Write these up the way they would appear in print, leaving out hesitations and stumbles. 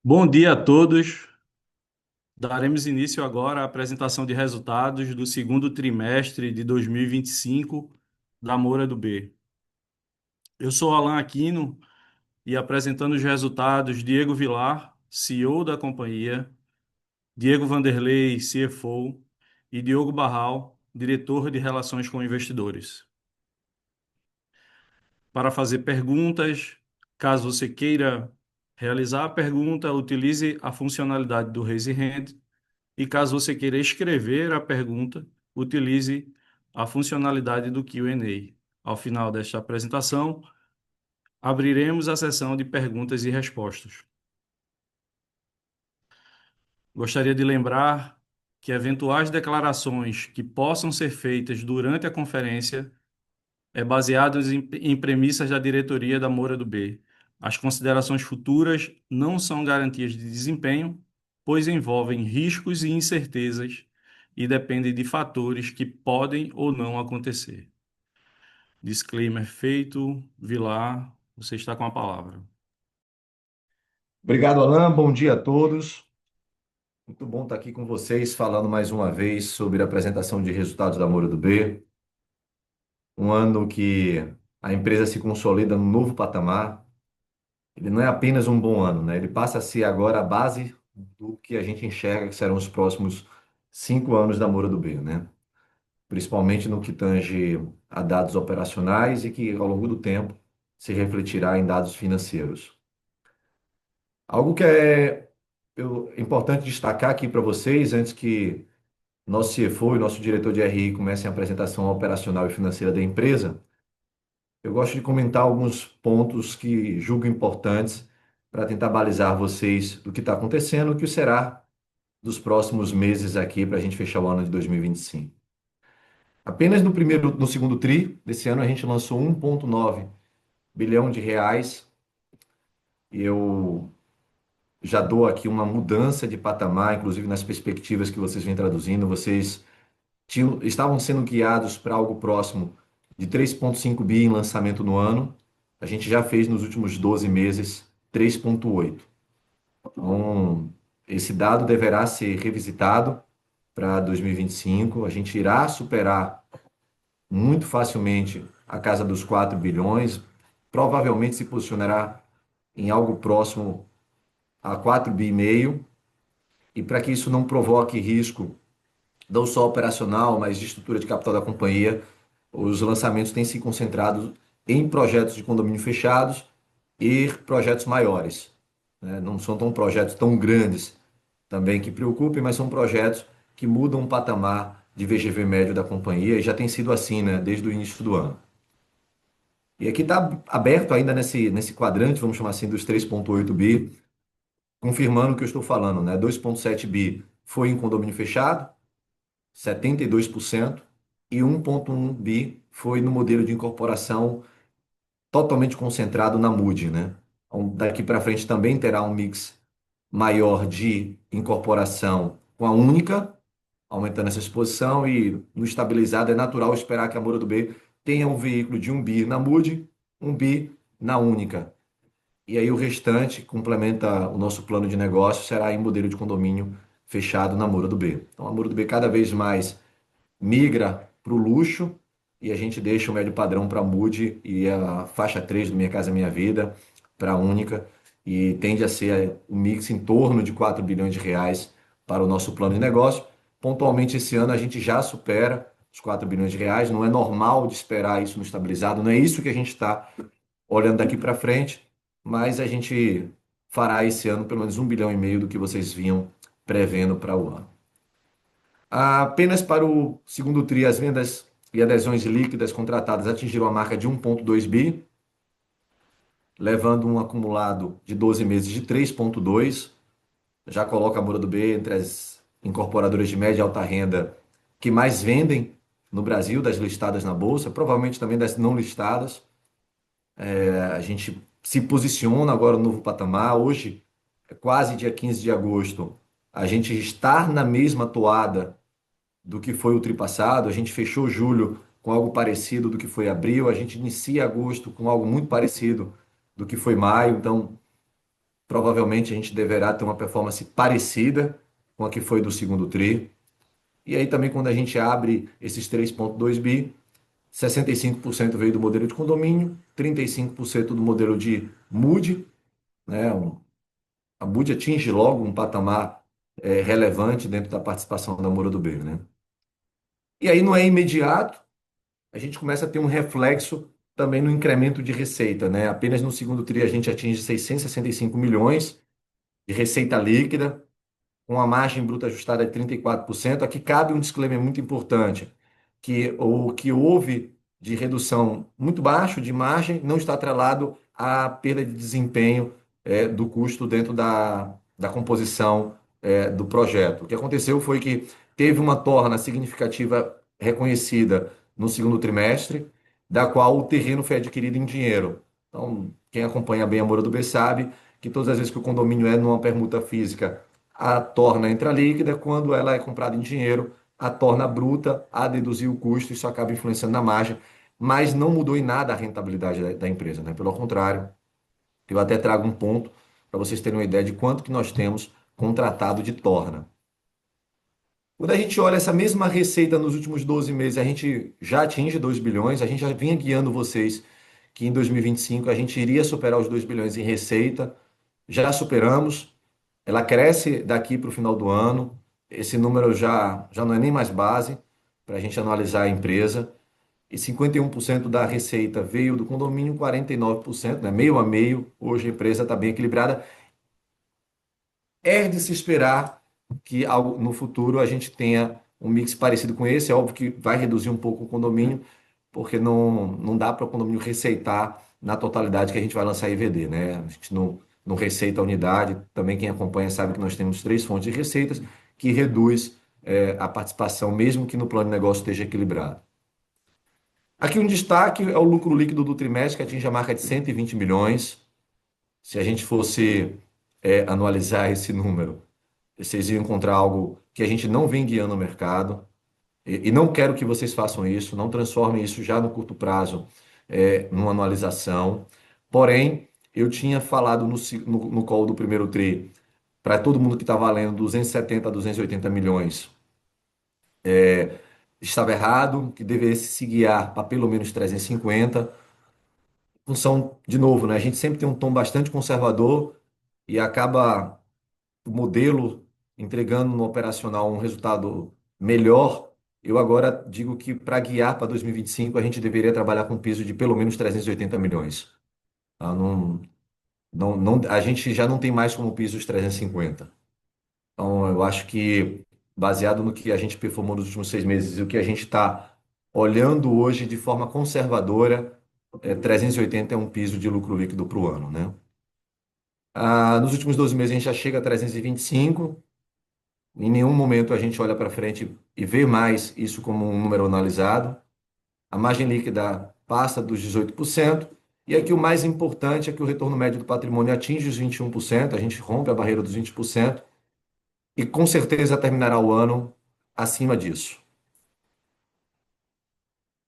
Bom dia a todos. Daremos início agora à apresentação de resultados do segundo trimestre de 2025 da Moura do B. Eu sou Alan Aquino e apresentando os resultados, Diego Vilar, CEO da companhia, Diego Vanderlei, CFO, e Diogo Barral, diretor de Relações com Investidores. Para fazer perguntas, caso você queira realizar a pergunta, utilize a funcionalidade do Raise Hand. E caso você queira escrever a pergunta, utilize a funcionalidade do Q&A. Ao final desta apresentação, abriremos a sessão de perguntas e respostas. Gostaria de lembrar que eventuais declarações que possam ser feitas durante a conferência baseadas em premissas da diretoria da Moura do B. As considerações futuras não são garantias de desempenho, pois envolvem riscos e incertezas e dependem de fatores que podem ou não acontecer. Disclaimer feito. Vilar, você está com a palavra. Obrigado, Alan. Bom dia a todos. Muito bom estar aqui com vocês, falando mais uma vez sobre a apresentação de resultados da Moura do B. Um ano que a empresa se consolida num novo patamar. Ele não é apenas um bom ano, né? Ele passa a ser agora a base do que a gente enxerga que serão os próximos 5 anos da Moura do B, né? Principalmente no que tange a dados operacionais e que, ao longo do tempo, se refletirá em dados financeiros. Algo que é importante destacar aqui para vocês, antes que nosso CFO e nosso diretor de RI comecem a apresentação operacional e financeira da empresa, eu gosto de comentar alguns pontos que julgo importantes para tentar balizar vocês do que está acontecendo e o que será dos próximos meses aqui para a gente fechar o ano de 2025. Apenas no segundo tri desse ano, a gente lançou 1,9 bilhão de reais. E eu já dou aqui uma mudança de patamar, inclusive nas perspectivas que vocês vêm traduzindo. Vocês estavam sendo guiados para algo próximo de 3,5 bi em lançamento no ano. A gente já fez nos últimos 12 meses 3,8. Então, esse dado deverá ser revisitado para 2025. A gente irá superar muito facilmente a casa dos 4 bilhões, provavelmente se posicionará em algo próximo a 4,5 bi. E para que isso não provoque risco não só operacional, mas de estrutura de capital da companhia, os lançamentos têm se concentrado em projetos de condomínio fechados e projetos maiores, né? Não são tão projetos tão grandes também que preocupem, mas são projetos que mudam o patamar de VGV médio da companhia e já tem sido assim, né, desde o início do ano. E aqui está aberto ainda nesse quadrante, vamos chamar assim, dos 3,8 bi, confirmando o que eu estou falando, né? 2,7 bi foi em condomínio fechado, 72%, e 1,1 bi foi no modelo de incorporação totalmente concentrado na Mood, né? Então, daqui para frente também terá um mix maior de incorporação com a única, aumentando essa exposição, e no estabilizado é natural esperar que a Moura do B tenha um veículo de 1 bi na Mood, 1 bi na única. E aí o restante complementa o nosso plano de negócio, será em modelo de condomínio fechado na Moura do B. Então a Moura do B cada vez mais migra para o luxo e a gente deixa o médio padrão para a Mood e a faixa 3 do Minha Casa Minha Vida para a única, e tende a ser um mix em torno de 4 bilhões de reais para o nosso plano de negócio. Pontualmente esse ano a gente já supera os 4 bilhões de reais, não é normal de esperar isso no estabilizado, não é isso que a gente está olhando daqui para frente, mas a gente fará esse ano pelo menos 1,5 bilhão do que vocês vinham prevendo para o ano. Apenas para o segundo TRI, as vendas e adesões líquidas contratadas atingiram a marca de 1,2 bi, levando um acumulado de 12 meses de 3,2. Já coloca a Moura do B entre as incorporadoras de média e alta renda que mais vendem no Brasil, das listadas na Bolsa, provavelmente também das não listadas. A gente se posiciona agora no novo patamar. Hoje, é quase dia 15 de agosto, a gente está na mesma toada do que foi o tri passado. A gente fechou julho com algo parecido do que foi abril. A gente inicia agosto com algo muito parecido do que foi maio. Então, provavelmente a gente deverá ter uma performance parecida com a que foi do segundo tri. E aí também quando a gente abre esses 3,2 bi, 65% veio do modelo de condomínio, 35% do modelo de MUD, né? A MUD atinge logo um patamar relevante dentro da participação da Moura do B, né? E aí não é imediato, a gente começa a ter um reflexo também no incremento de receita, né? Apenas no segundo tri a gente atinge 665 milhões de receita líquida, com a margem bruta ajustada de 34%. Aqui cabe um disclaimer muito importante, que o que houve de redução muito baixo de margem não está atrelado à perda de desempenho do custo dentro da composição do projeto. O que aconteceu foi que teve uma torna significativa reconhecida no segundo trimestre, da qual o terreno foi adquirido em dinheiro. Então, quem acompanha bem a Moura do B sabe que todas as vezes que o condomínio é numa permuta física, a torna entra líquida, quando ela é comprada em dinheiro, a torna bruta, a deduzir o custo, isso acaba influenciando na margem, mas não mudou em nada a rentabilidade da empresa, né? Pelo contrário, eu até trago um ponto para vocês terem uma ideia de quanto que nós temos contratado de torna. Quando a gente olha essa mesma receita nos últimos 12 meses, a gente já atinge 2 bilhões, a gente já vinha guiando vocês que em 2025 a gente iria superar os 2 bilhões em receita, já superamos, ela cresce daqui para o final do ano. Esse número já não é nem mais base para a gente analisar a empresa. E 51% da receita veio do condomínio, 49%, né? Meio a meio. Hoje a empresa está bem equilibrada. É de se esperar que no futuro a gente tenha um mix parecido com esse. É óbvio que vai reduzir um pouco o condomínio, porque não dá para o condomínio receitar na totalidade que a gente vai lançar EVD, né? A gente não receita a unidade. Também quem acompanha sabe que nós temos três fontes de receitas que reduz a participação, mesmo que no plano de negócio esteja equilibrado. Aqui um destaque é o lucro líquido do trimestre, que atinge a marca de 120 milhões. Se a gente fosse anualizar esse número, vocês iam encontrar algo que a gente não vem guiando o mercado. E não quero que vocês façam isso, não transformem isso já no curto prazo numa anualização. Porém, eu tinha falado no call do primeiro TRI, para todo mundo que está valendo 270 a 280 milhões, estava errado, que deveria se guiar para pelo menos 350. Função, de novo, né? A gente sempre tem um tom bastante conservador e acaba o modelo entregando no operacional um resultado melhor. Eu agora digo que para guiar para 2025 a gente deveria trabalhar com um piso de pelo menos 380 milhões. Tá? A gente já não tem mais como piso os 350. Então eu acho que, baseado no que a gente performou nos últimos 6 meses e o que a gente está olhando hoje de forma conservadora, 380 é um piso de lucro líquido para o ano, né? Nos últimos 12 meses a gente já chega a 325. Em nenhum momento a gente olha para frente e vê mais isso como um número analisado. A margem líquida passa dos 18%. E aqui o mais importante é que o retorno médio do patrimônio atinge os 21%. A gente rompe a barreira dos 20% e com certeza terminará o ano acima disso.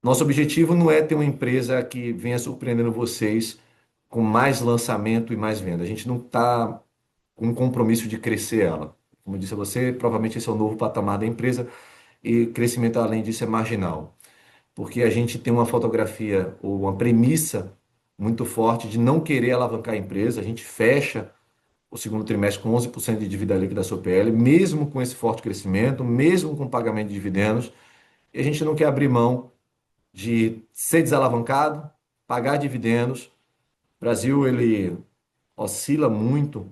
Nosso objetivo não é ter uma empresa que venha surpreendendo vocês com mais lançamento e mais venda. A gente não está com um compromisso de crescer ela. Como eu disse a você, provavelmente esse é o novo patamar da empresa e crescimento além disso é marginal, porque a gente tem uma fotografia ou uma premissa muito forte de não querer alavancar a empresa. A gente fecha o segundo trimestre com 11% de dívida líquida sobre PL, mesmo com esse forte crescimento, mesmo com pagamento de dividendos, e a gente não quer abrir mão de ser desalavancado, pagar dividendos. O Brasil, ele oscila muito,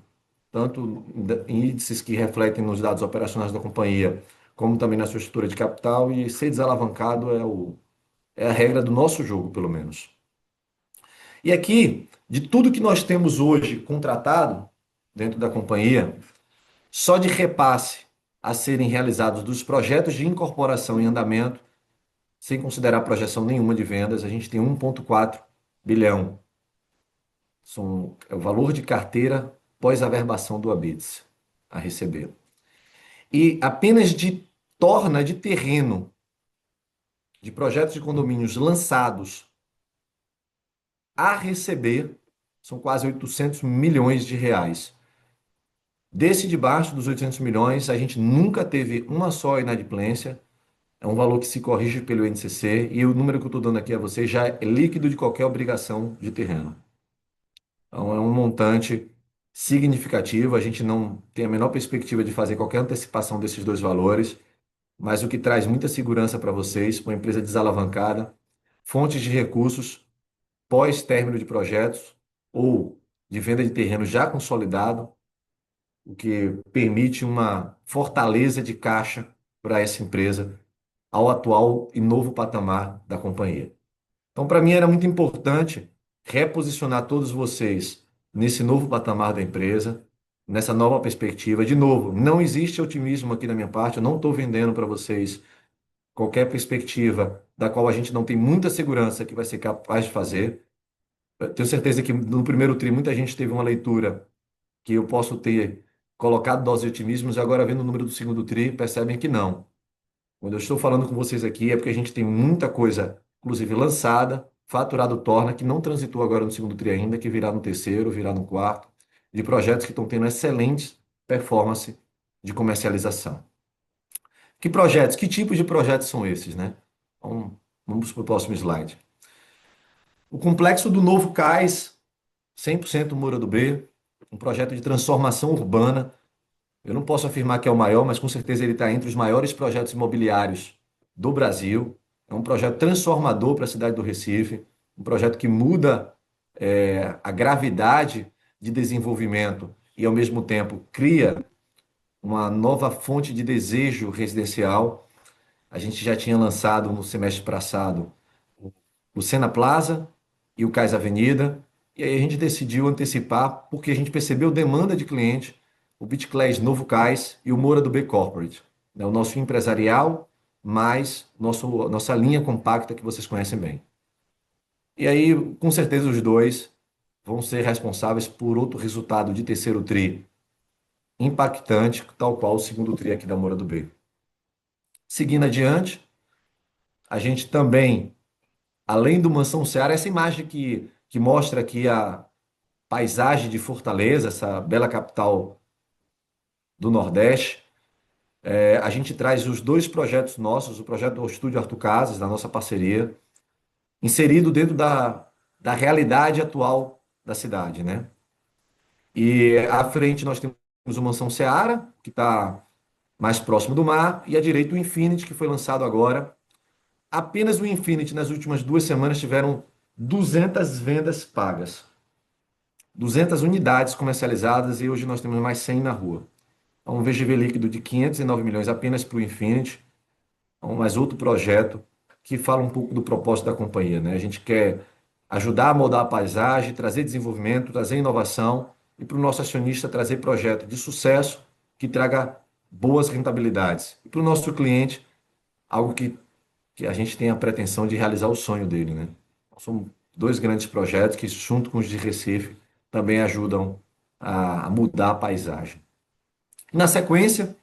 tanto em índices que refletem nos dados operacionais da companhia, como também na sua estrutura de capital, e ser desalavancado é a regra do nosso jogo, pelo menos. E aqui, de tudo que nós temos hoje contratado dentro da companhia, só de repasse a serem realizados dos projetos de incorporação em andamento, sem considerar projeção nenhuma de vendas, a gente tem 1,4 bilhão. É o valor de carteira pós-averbação do Habits a receber. E apenas de torna de terreno de projetos de condomínios lançados a receber são quase 800 milhões de reais. Desse debaixo dos 800 milhões, a gente nunca teve uma só inadimplência. É um valor que se corrige pelo INCC e o número que eu estou dando aqui a vocês já é líquido de qualquer obrigação de terreno. Então, é um montante significativo. A gente não tem a menor perspectiva de fazer qualquer antecipação desses dois valores, mas o que traz muita segurança para vocês, uma empresa desalavancada, fontes de recursos pós-término de projetos ou de venda de terreno já consolidado, o que permite uma fortaleza de caixa para essa empresa ao atual e novo patamar da companhia. Então, para mim, era muito importante reposicionar todos vocês nesse novo patamar da empresa, nessa nova perspectiva. De novo, não existe otimismo aqui da minha parte, eu não estou vendendo para vocês qualquer perspectiva da qual a gente não tem muita segurança que vai ser capaz de fazer. Eu tenho certeza que no primeiro tri muita gente teve uma leitura que eu posso ter colocado dose de otimismo, e agora vendo o número do segundo tri, percebem que não. Quando eu estou falando com vocês aqui é porque a gente tem muita coisa, inclusive lançada, faturado torna, que não transitou agora no segundo tri ainda, que virá no terceiro, virá no quarto, de projetos que estão tendo excelentes performance de comercialização. Que projetos, que tipos de projetos são esses, né? Então, vamos para o próximo slide. O complexo do Novo Cais, 100% Moura do B, um projeto de transformação urbana. Eu não posso afirmar que é o maior, mas com certeza ele está entre os maiores projetos imobiliários do Brasil. É um projeto transformador para a cidade do Recife, um projeto que muda a gravidade de desenvolvimento e, ao mesmo tempo, cria uma nova fonte de desejo residencial. A gente já tinha lançado no semestre passado o Sena Plaza e o Cais Avenida, e aí a gente decidiu antecipar porque a gente percebeu demanda de cliente, o BitClays Novo Cais e o Moura do B Corporate, né? O nosso empresarial mais nossa linha compacta que vocês conhecem bem. E aí, com certeza, os dois vão ser responsáveis por outro resultado de terceiro tri impactante, tal qual o segundo tri aqui da Moura do B. Seguindo adiante, a gente também, além do Mansão Seara, essa imagem que mostra aqui a paisagem de Fortaleza, essa bela capital do Nordeste, a gente traz os dois projetos nossos, o projeto do Estúdio Arthur Casas, da nossa parceria, inserido dentro da realidade atual da cidade, né? E à frente nós temos o Mansão Seara, que está mais próximo do mar, e à direita o Infinity, que foi lançado agora. Apenas o Infinity, nas últimas 2 semanas, tiveram 200 vendas pagas. 200 unidades comercializadas e hoje nós temos mais 100 na rua. Um VGV líquido de 509 milhões apenas para o Infinity, mais outro projeto que fala um pouco do propósito da companhia, né? A gente quer ajudar a moldar a paisagem, trazer desenvolvimento, trazer inovação e para o nosso acionista trazer projeto de sucesso que traga boas rentabilidades. E para o nosso cliente, algo que a gente tem a pretensão de realizar o sonho dele, né? São dois grandes projetos que, junto com os de Recife, também ajudam a mudar a paisagem. Na sequência,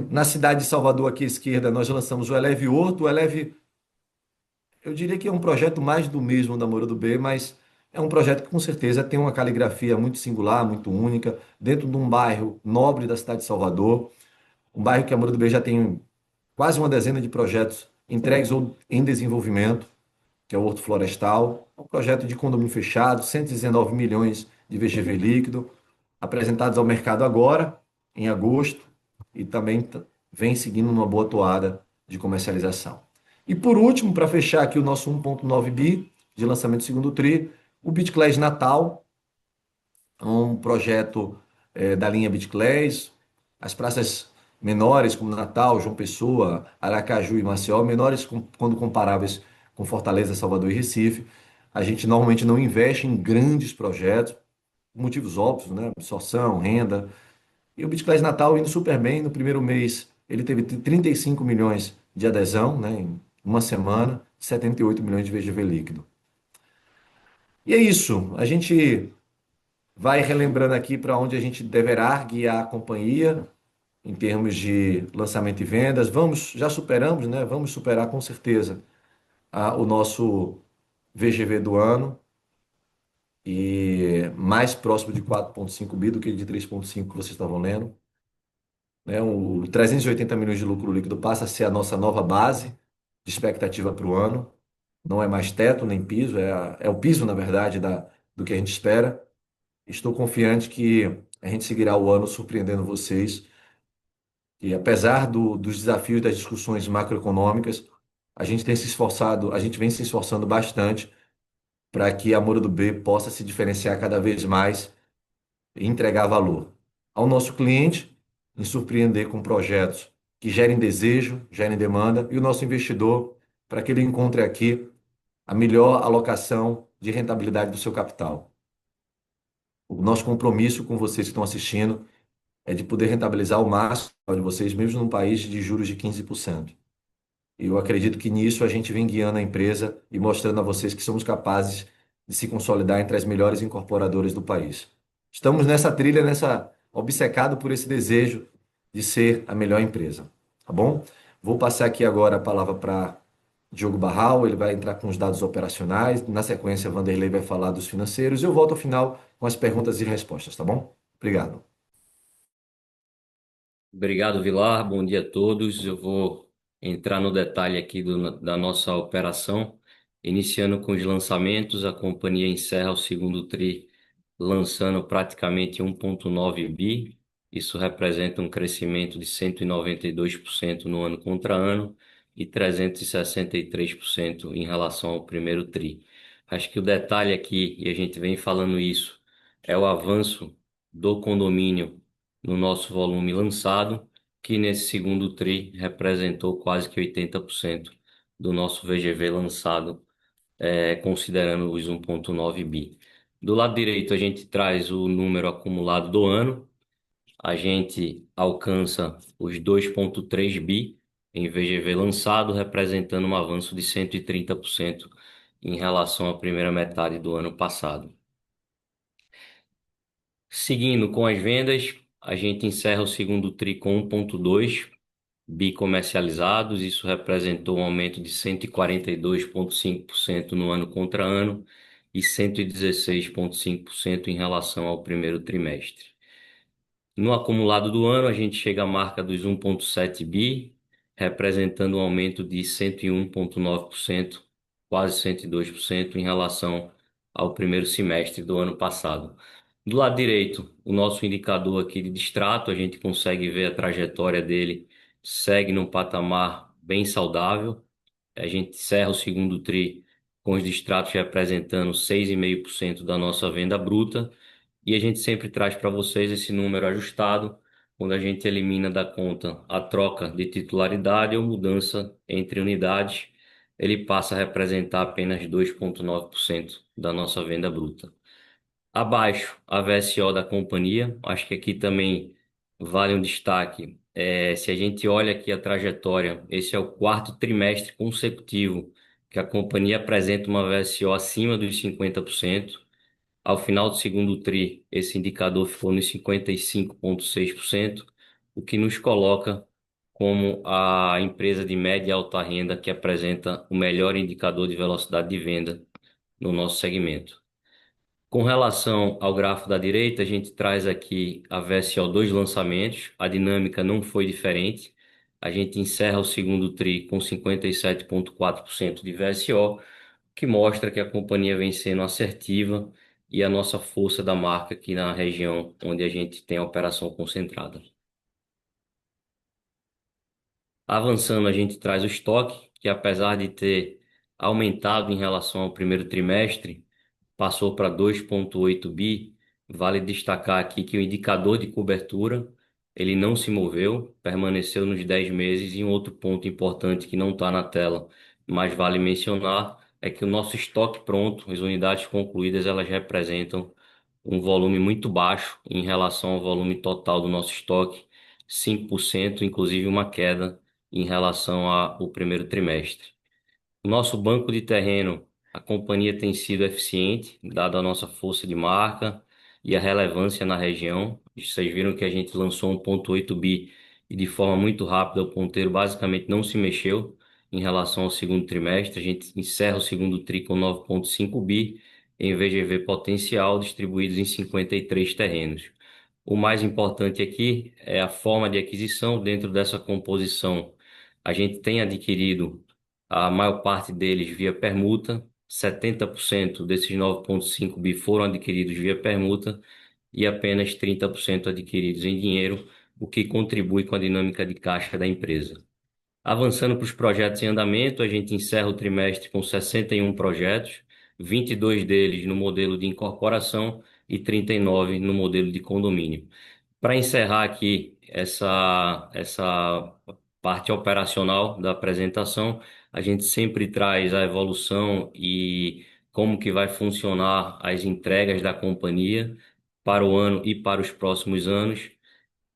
na cidade de Salvador, aqui à esquerda, nós lançamos o Eleve Horto. O Eleve, eu diria que é um projeto mais do mesmo da Moura do B, mas é um projeto que com certeza tem uma caligrafia muito singular, muito única, dentro de um bairro nobre da cidade de Salvador, um bairro que a Moura do B já tem quase uma dezena de projetos entregues ou em desenvolvimento, que é o Horto Florestal, um projeto de condomínio fechado, 119 milhões de VGV líquido, apresentados ao mercado agora, em agosto, e também vem seguindo uma boa toada de comercialização. E por último, para fechar aqui o nosso 1,9 bi de lançamento segundo tri, o BitClays Natal, um projeto da linha BitClays, as praças menores como Natal, João Pessoa, Aracaju e Maceió, menores quando comparáveis com Fortaleza, Salvador e Recife. A gente normalmente não investe em grandes projetos, por motivos óbvios, né? Absorção, renda. E o BitClays Natal indo super bem. No primeiro mês ele teve 35 milhões de adesão, né? uma semana, 78 milhões de VGV líquido. E é isso. A gente vai relembrando aqui para onde a gente deverá guiar a companhia em termos de lançamento e vendas. Vamos, já superamos, né? Vamos superar com certeza o nosso VGV do ano e mais próximo de 4,5 bi do que de 3,5 que vocês estavam lendo. Né? O 380 milhões de lucro líquido passa a ser a nossa nova base de expectativa para o ano. Não é mais teto nem piso, é o piso, na verdade, do que a gente espera. Estou confiante que a gente seguirá o ano surpreendendo vocês. E apesar dos desafios das discussões macroeconômicas, a gente tem se esforçado, a gente vem se esforçando bastante para que a Moura do B possa se diferenciar cada vez mais e entregar valor ao nosso cliente, em surpreender com projetos que gerem desejo, gerem demanda, e o nosso investidor, para que ele encontre aqui a melhor alocação de rentabilidade do seu capital. O nosso compromisso com vocês que estão assistindo é de poder rentabilizar o máximo de vocês, mesmo num país de juros de 15%. E eu acredito que nisso a gente vem guiando a empresa e mostrando a vocês que somos capazes de se consolidar entre as melhores incorporadoras do país. Estamos nessa trilha, obcecado por esse desejo de ser a melhor empresa, tá bom? Vou passar aqui agora a palavra para Diogo Barral, ele vai entrar com os dados operacionais. Na sequência, Vanderlei vai falar dos financeiros e eu volto ao final com as perguntas e respostas, tá bom? Obrigado. Obrigado, Vilar. Bom dia a todos. Eu vou entrar no detalhe aqui da nossa operação. Iniciando com os lançamentos, a companhia encerra o segundo TRI lançando praticamente 1,9 bi. Isso representa um crescimento de 192% no ano contra ano e 363% em relação ao primeiro TRI. Acho que o detalhe aqui, e a gente vem falando isso, é o avanço do condomínio no nosso volume lançado, que nesse segundo TRI representou quase que 80% do nosso VGV lançado, considerando os 1,9 bi. Do lado direito, a gente traz o número acumulado do ano, a gente alcança os 2,3 bi em VGV lançado, representando um avanço de 130% em relação à primeira metade do ano passado. Seguindo com as vendas, a gente encerra o segundo TRI com 1,2 bi comercializados. Isso representou um aumento de 142,5% no ano contra ano e 116,5% em relação ao primeiro trimestre. No acumulado do ano, a gente chega à marca dos 1,7 bi, representando um aumento de 101,9%, quase 102% em relação ao primeiro semestre do ano passado. Do lado direito, o nosso indicador aqui de distrato, a gente consegue ver a trajetória dele, segue num patamar bem saudável. A gente encerra o segundo TRI com os distratos representando 6,5% da nossa venda bruta. E a gente sempre traz para vocês esse número ajustado, quando a gente elimina da conta a troca de titularidade ou mudança entre unidades, ele passa a representar apenas 2,9% da nossa venda bruta. Abaixo, a VSO da companhia, acho que aqui também vale um destaque. Se a gente olha aqui a trajetória, esse é o quarto trimestre consecutivo que a companhia apresenta uma VSO acima dos 50%. Ao final do segundo TRI, esse indicador ficou nos 55,6%, o que nos coloca como a empresa de média e alta renda que apresenta o melhor indicador de velocidade de venda no nosso segmento. Com relação ao gráfico da direita, a gente traz aqui a VSO dos lançamentos. A dinâmica não foi diferente. A gente encerra o segundo TRI com 57,4% de VSO, que mostra que a companhia vem sendo assertiva e a nossa força da marca aqui na região onde a gente tem a operação concentrada. Avançando, a gente traz o estoque, que apesar de ter aumentado em relação ao primeiro trimestre, passou para 2,8 bi. Vale destacar aqui que o indicador de cobertura ele não se moveu, permaneceu nos 10 meses. E um outro ponto importante que não está na tela, mas vale mencionar, é que o nosso estoque pronto, as unidades concluídas, elas representam um volume muito baixo em relação ao volume total do nosso estoque, 5%, inclusive uma queda em relação ao primeiro trimestre. O nosso banco de terreno, a companhia tem sido eficiente, dada a nossa força de marca e a relevância na região. Vocês viram que a gente lançou 1,8 bi e de forma muito rápida o ponteiro basicamente não se mexeu em relação ao segundo trimestre. A gente encerra o segundo tri com 9,5 bi em VGV potencial distribuídos em 53 terrenos. O mais importante aqui é a forma de aquisição dentro dessa composição. A gente tem adquirido a maior parte deles via permuta, 70% desses 9,5 bi foram adquiridos via permuta e apenas 30% adquiridos em dinheiro, o que contribui com a dinâmica de caixa da empresa. Avançando para os projetos em andamento, a gente encerra o trimestre com 61 projetos, 22 deles no modelo de incorporação e 39 no modelo de condomínio. Para encerrar aqui essa parte operacional da apresentação, a gente sempre traz a evolução e como que vai funcionar as entregas da companhia para o ano e para os próximos anos.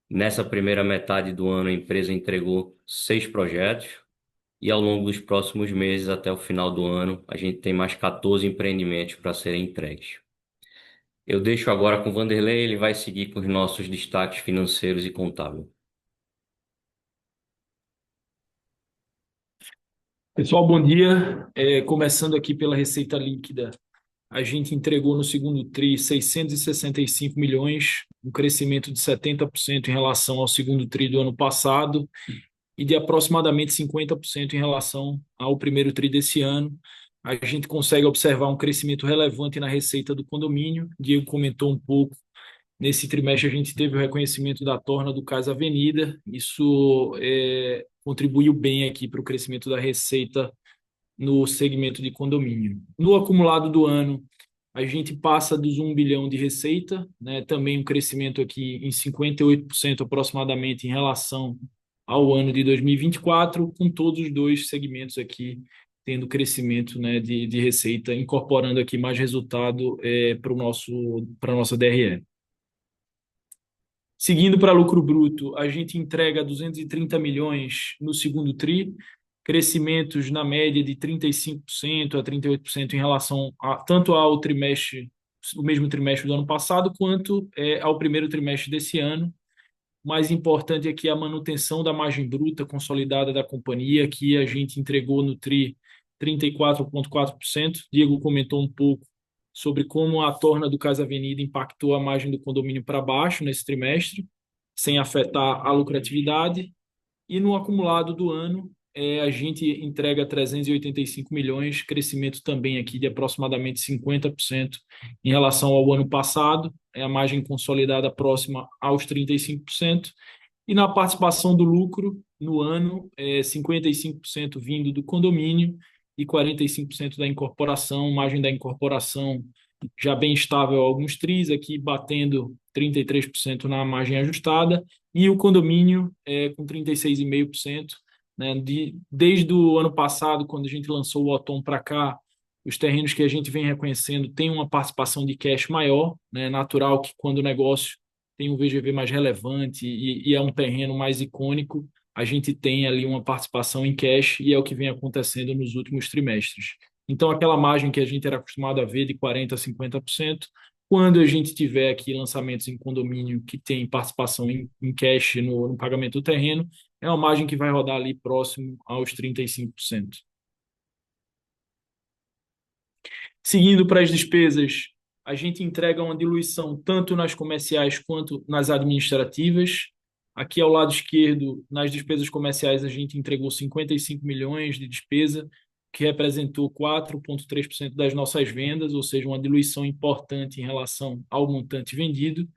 Nessa primeira metade do ano, a empresa entregou 6 projetos e ao longo dos próximos meses, até o final do ano, a gente tem mais 14 empreendimentos para serem entregues. Eu deixo agora com o Vanderlei, ele vai seguir com os nossos destaques financeiros e contábeis. Pessoal, bom dia. Começando aqui pela receita líquida, a gente entregou no segundo TRI 665 milhões, um crescimento de 70% em relação ao segundo TRI do ano passado e de aproximadamente 50% em relação ao primeiro TRI desse ano. A gente consegue observar um crescimento relevante na receita do condomínio. Diego comentou um pouco. Nesse trimestre, a gente teve o reconhecimento da torna do Cais Avenida. Isso contribuiu bem aqui para o crescimento da receita no segmento de condomínio. No acumulado do ano, a gente passa dos 1 bilhão de receita, né? Também um crescimento aqui em 58% aproximadamente em relação ao ano de 2024, com todos os dois segmentos aqui tendo crescimento, né, de receita, incorporando aqui mais resultado para a nossa DRE. Seguindo para lucro bruto, a gente entrega 230 milhões no segundo TRI, crescimentos na média de 35% a 38% em relação tanto ao trimestre, o mesmo trimestre do ano passado, quanto ao primeiro trimestre desse ano. O mais importante aqui é a manutenção da margem bruta consolidada da companhia, que a gente entregou no TRI 34,4%. Diego comentou um pouco sobre como a torna do Cais Avenida impactou a margem do condomínio para baixo nesse trimestre, sem afetar a lucratividade. E no acumulado do ano, a gente entrega 385 milhões, crescimento também aqui de aproximadamente 50% em relação ao ano passado, a margem consolidada próxima aos 35%. E na participação do lucro no ano, 55% vindo do condomínio e 45% da incorporação, margem da incorporação já bem estável alguns tris, aqui batendo 33% na margem ajustada, e o condomínio com 36,5%. Né? Desde o ano passado, quando a gente lançou o Otom para cá, os terrenos que a gente vem reconhecendo têm uma participação de cash maior, né? Natural que quando o negócio tem um VGV mais relevante e é um terreno mais icônico, a gente tem ali uma participação em cash e é o que vem acontecendo nos últimos trimestres. Então, aquela margem que a gente era acostumado a ver de 40% a 50%, quando a gente tiver aqui lançamentos em condomínio que tem participação em cash no pagamento do terreno, é uma margem que vai rodar ali próximo aos 35%. Seguindo para as despesas, a gente entrega uma diluição tanto nas comerciais quanto nas administrativas. Aqui ao lado esquerdo, nas despesas comerciais, a gente entregou 55 milhões de despesa, que representou 4,3% das nossas vendas, ou seja, uma diluição importante em relação ao montante vendido.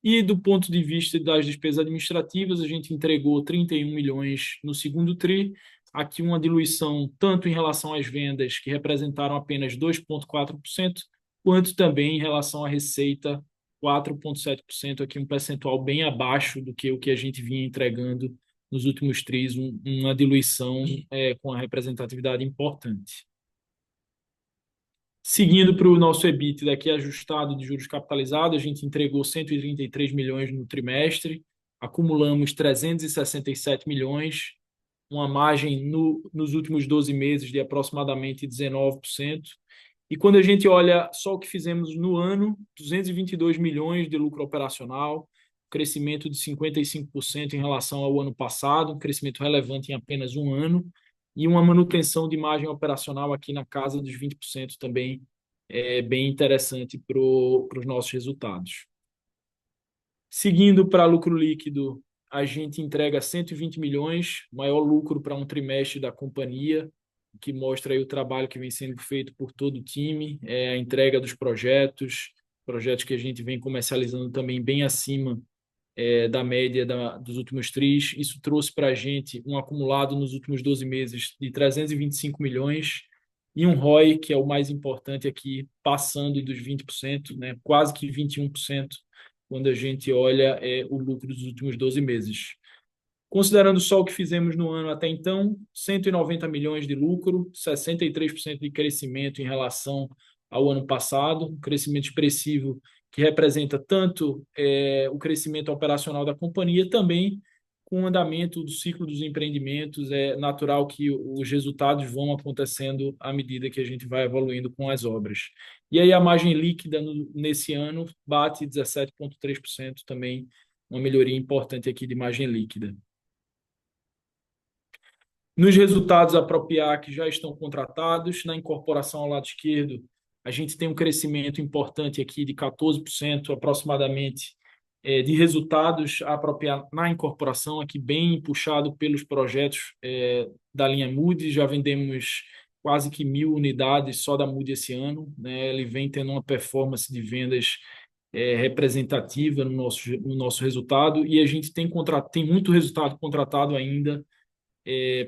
E do ponto de vista das despesas administrativas, a gente entregou 31 milhões no segundo TRI, aqui uma diluição tanto em relação às vendas, que representaram apenas 2,4%, quanto também em relação à receita, 4,7%, aqui um percentual bem abaixo do que o que a gente vinha entregando nos últimos tris, uma diluição com a representatividade importante. Seguindo para o nosso EBITDA aqui ajustado de juros capitalizados, a gente entregou 133 milhões no trimestre, acumulamos 367 milhões uma margem nos últimos 12 meses de aproximadamente 19%. E quando a gente olha só o que fizemos no ano, 222 milhões de lucro operacional, crescimento de 55% em relação ao ano passado, um crescimento relevante em apenas um ano, e uma manutenção de margem operacional aqui na casa dos 20% também é bem interessante para os nossos resultados. Seguindo para lucro líquido, a gente entrega 120 milhões, maior lucro para um trimestre da companhia, que mostra aí o trabalho que vem sendo feito por todo o time, a entrega dos projetos que a gente vem comercializando também bem acima da média dos últimos tris. Isso trouxe para a gente um acumulado nos últimos 12 meses de 325 milhões e um ROI, que é o mais importante aqui, passando dos 20%, né, quase que 21%, quando a gente olha o lucro dos últimos 12 meses. Considerando só o que fizemos no ano até então, 190 milhões de lucro, 63% de crescimento em relação ao ano passado, um crescimento expressivo que representa tanto o crescimento operacional da companhia, também com o andamento do ciclo dos empreendimentos. É natural que os resultados vão acontecendo à medida que a gente vai evoluindo com as obras. E aí a margem líquida nesse ano bate 17,3%, também uma melhoria importante aqui de margem líquida. Nos resultados a Propiar, que já estão contratados, na incorporação ao lado esquerdo, a gente tem um crescimento importante aqui de 14% aproximadamente de resultados a Propiar na incorporação, aqui bem puxado pelos projetos da linha Moody. Já vendemos quase que 1.000 unidades só da Moody esse ano, né? Ele vem tendo uma performance de vendas representativa no nosso resultado, e a gente tem muito resultado contratado ainda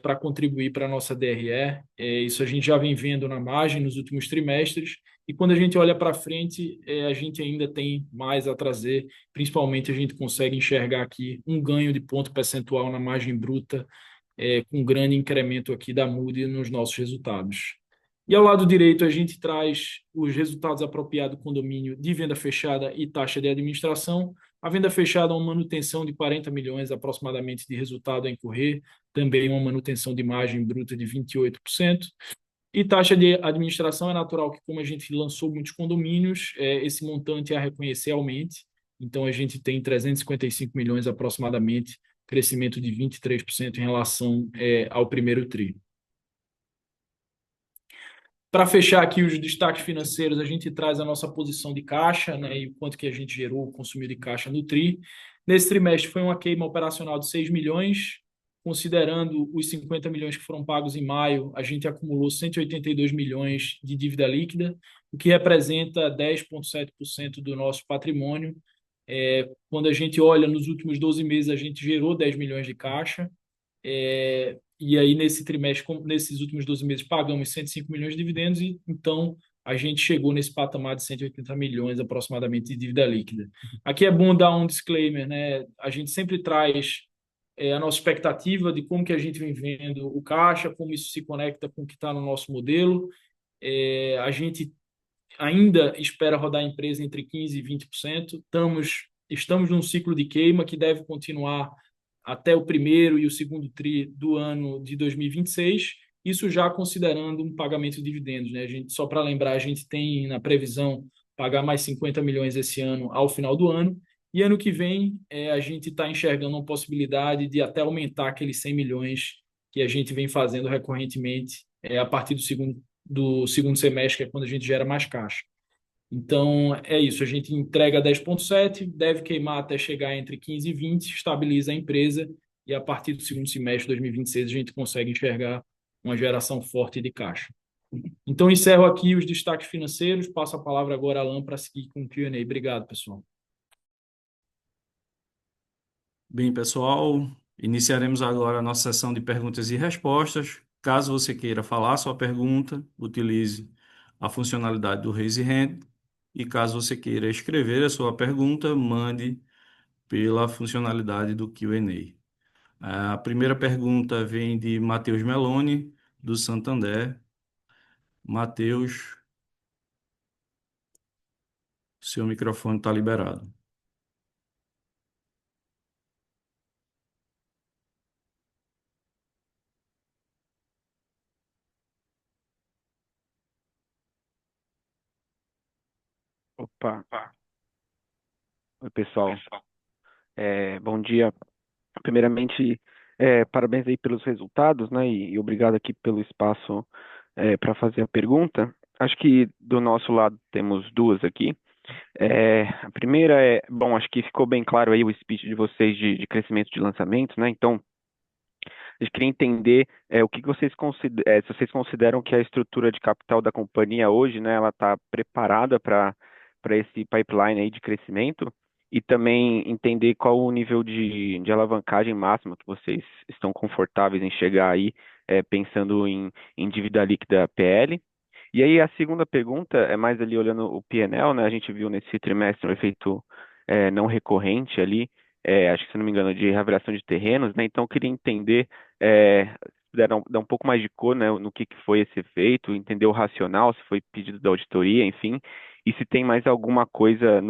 para contribuir para a nossa DRE. Isso a gente já vem vendo na margem nos últimos trimestres, e quando a gente olha para frente, a gente ainda tem mais a trazer. Principalmente a gente consegue enxergar aqui um ganho de ponto percentual na margem bruta, com um grande incremento aqui da Moody nos nossos resultados. E ao lado direito, a gente traz os resultados apropriados do condomínio de venda fechada e taxa de administração. A venda fechada é uma manutenção de 40 milhões aproximadamente de resultado a incorrer, também uma manutenção de margem bruta de 28%. E taxa de administração é natural que, como a gente lançou muitos condomínios, esse montante a reconhecer aumente. Então, a gente tem 355 milhões aproximadamente, crescimento de 23% em relação ao primeiro tri. Para fechar aqui os destaques financeiros, a gente traz a nossa posição de caixa, né, e o quanto que a gente gerou, consumiu de caixa no TRI. Nesse trimestre foi uma queima operacional de 6 milhões, considerando os 50 milhões que foram pagos em maio, a gente acumulou 182 milhões de dívida líquida, o que representa 10,7% do nosso patrimônio. Quando a gente olha nos últimos 12 meses, a gente gerou 10 milhões de caixa, e aí nesse trimestre, nesses últimos 12 meses, pagamos 105 milhões de dividendos, e então a gente chegou nesse patamar de 180 milhões aproximadamente de dívida líquida. Aqui é bom dar um disclaimer, né? A gente sempre traz a nossa expectativa de como que a gente vem vendo o caixa, como isso se conecta com o que está no nosso modelo. A gente ainda espera rodar a empresa entre 15% e 20%. Estamos num ciclo de queima que deve continuar até o primeiro e o segundo tri do ano de 2026, isso já considerando um pagamento de dividendos, né? Só para lembrar, a gente tem na previsão pagar mais 50 milhões esse ano ao final do ano, e ano que vem a gente está enxergando uma possibilidade de até aumentar aqueles 100 milhões que a gente vem fazendo recorrentemente a partir do segundo semestre, que é quando a gente gera mais caixa. Então, é isso. A gente entrega 10,7, deve queimar até chegar entre 15 e 20, estabiliza a empresa, e a partir do segundo semestre de 2026 a gente consegue enxergar uma geração forte de caixa. Então, encerro aqui os destaques financeiros. Passo a palavra agora a Alan para seguir com o Q&A. Obrigado, pessoal. Bem, pessoal, iniciaremos agora a nossa sessão de perguntas e respostas. Caso você queira falar sua pergunta, utilize a funcionalidade do Raise Hand. E caso você queira escrever a sua pergunta, mande pela funcionalidade do Q&A. A primeira pergunta vem de Matheus Meloni, do Santander. Matheus, seu microfone está liberado. Opa, oi pessoal. Bom dia. Primeiramente, parabéns aí pelos resultados, né? E obrigado aqui pelo espaço para fazer a pergunta. Acho que do nosso lado temos duas aqui. A primeira bom, acho que ficou bem claro aí o speech de vocês de crescimento de lançamentos, né? Então, a gente queria entender o que que vocês consideram, se vocês consideram que a estrutura de capital da companhia hoje, né, ela está preparada para esse pipeline aí de crescimento e também entender qual o nível de alavancagem máxima que vocês estão confortáveis em chegar aí, pensando em dívida líquida PL. E aí a segunda pergunta é mais ali olhando o P&L, né? A gente viu nesse trimestre um efeito não recorrente ali, acho que se não me engano, de reavaliação de terrenos, né? Então eu queria entender, dar um pouco mais de cor, né, no que foi esse efeito, entender o racional, se foi pedido da auditoria, enfim, e se tem mais alguma coisa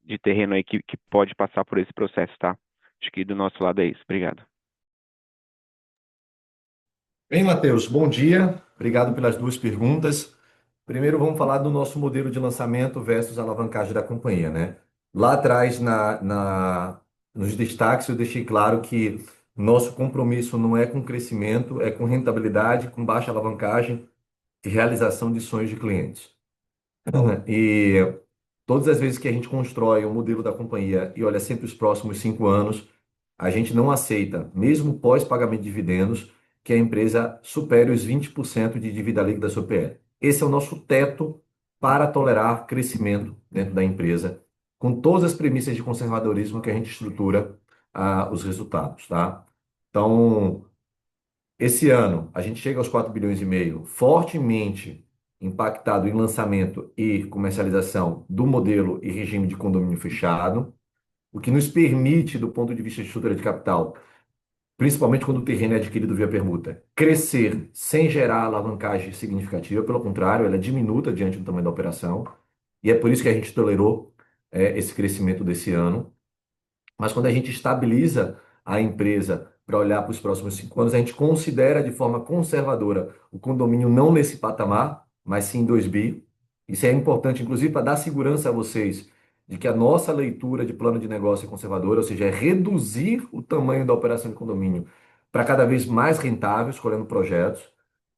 de terreno aí que pode passar por esse processo, tá? Acho que do nosso lado é isso. Obrigado. Bem, Matheus, bom dia. Obrigado pelas duas perguntas. Primeiro, vamos falar do nosso modelo de lançamento versus a alavancagem da companhia, né? Lá atrás, nos destaques, eu deixei claro que nosso compromisso não é com crescimento, é com rentabilidade, com baixa alavancagem e realização de sonhos de clientes. E todas as vezes que a gente constrói o modelo da companhia e olha sempre os próximos 5 anos, a gente não aceita, mesmo pós-pagamento de dividendos, que a empresa supere os 20% de dívida líquida sobre PL. Esse é o nosso teto para tolerar crescimento dentro da empresa, com todas as premissas de conservadorismo que a gente estrutura os resultados, tá? Então, esse ano, a gente chega aos 4,5 bilhões, fortemente impactado em lançamento e comercialização do modelo e regime de condomínio fechado, o que nos permite, do ponto de vista de estrutura de capital, principalmente quando o terreno é adquirido via permuta, crescer sem gerar alavancagem significativa. Pelo contrário, ela é diminuta diante do tamanho da operação. E é por isso que a gente tolerou esse crescimento desse ano. Mas quando a gente estabiliza a empresa para olhar para os próximos 5 anos, a gente considera de forma conservadora o condomínio não nesse patamar, mas sim 2 bi. Isso é importante, inclusive, para dar segurança a vocês de que a nossa leitura de plano de negócio é conservadora, ou seja, é reduzir o tamanho da operação de condomínio para cada vez mais rentável, escolhendo projetos,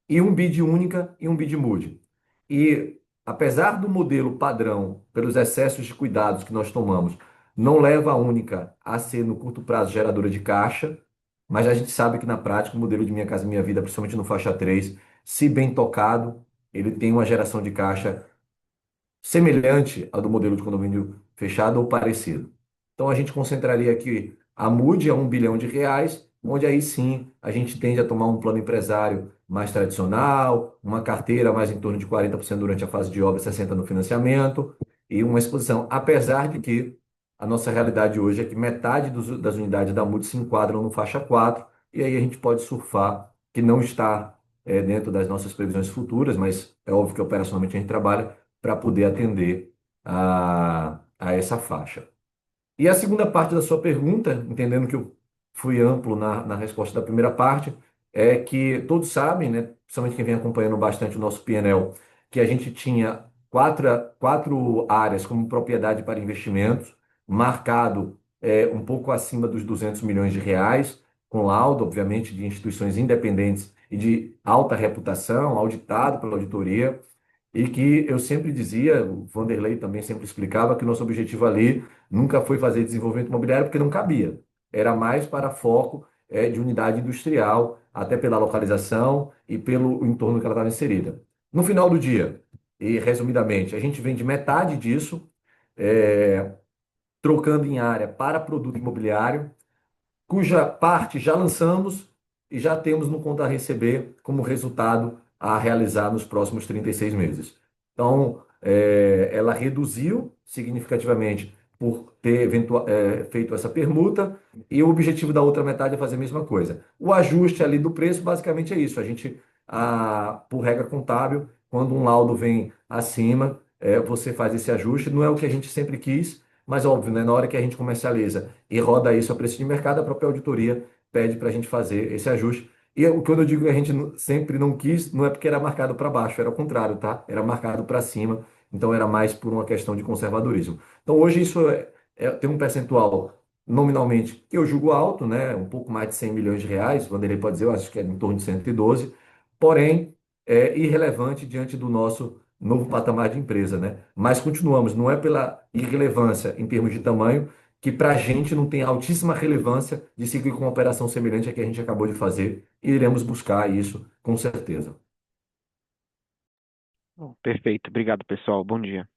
e um bid única e um bid mood. E apesar do modelo padrão, pelos excessos de cuidados que nós tomamos, não leva a única a ser no curto prazo geradora de caixa, mas a gente sabe que na prática o modelo de Minha Casa Minha Vida, principalmente no faixa 3, se bem tocado, ele tem uma geração de caixa semelhante ao do modelo de condomínio fechado ou parecido. Então a gente concentraria aqui a MUD a R$ 1 bilhão, onde aí sim a gente tende a tomar um plano empresário mais tradicional, uma carteira mais em torno de 40% durante a fase de obra, 60% no financiamento e uma exposição. Apesar de que a nossa realidade hoje é que metade das unidades da MUD se enquadram no faixa 4 e aí a gente pode surfar, que não está dentro das nossas previsões futuras, mas é óbvio que operacionalmente a gente trabalha para poder atender a essa faixa. E a segunda parte da sua pergunta, entendendo que eu fui amplo na resposta da primeira parte, é que todos sabem, né, principalmente quem vem acompanhando bastante o nosso P&L, que a gente tinha quatro áreas como propriedade para investimentos, marcado um pouco acima dos R$ 200 milhões, com laudo, obviamente, de instituições independentes e de alta reputação, auditado pela auditoria. E que eu sempre dizia, o Vanderlei também sempre explicava, que nosso objetivo ali nunca foi fazer desenvolvimento imobiliário porque não cabia. Era mais para foco de unidade industrial, até pela localização e pelo entorno que ela estava inserida. No final do dia, e resumidamente, a gente vende metade disso, é, trocando em área para produto imobiliário, cuja parte já lançamos e já temos no conta a receber como resultado a realizar nos próximos 36 meses. Então, ela reduziu significativamente por ter feito essa permuta, e o objetivo da outra metade é fazer a mesma coisa. O ajuste ali do preço basicamente é isso. A gente, por regra contábil, quando um laudo vem acima, você faz esse ajuste. Não é o que a gente sempre quis, mas óbvio, né? Na hora que a gente comercializa e roda isso a preço de mercado, a própria auditoria pede para a gente fazer esse ajuste. E quando eu digo que a gente sempre não quis, não é porque era marcado para baixo, era o contrário, tá? Era marcado para cima, então era mais por uma questão de conservadorismo. Então hoje isso tem um percentual nominalmente que eu julgo alto, né? Um pouco mais de 100 milhões de reais, o Vanderlei pode dizer, eu acho que é em torno de 112, porém é irrelevante diante do nosso novo patamar de empresa, né? Mas continuamos, não é pela irrelevância em termos de tamanho, que para a gente não tem altíssima relevância de seguir com uma operação semelhante à que a gente acabou de fazer, e iremos buscar isso com certeza. Bom, perfeito. Obrigado, pessoal. Bom dia.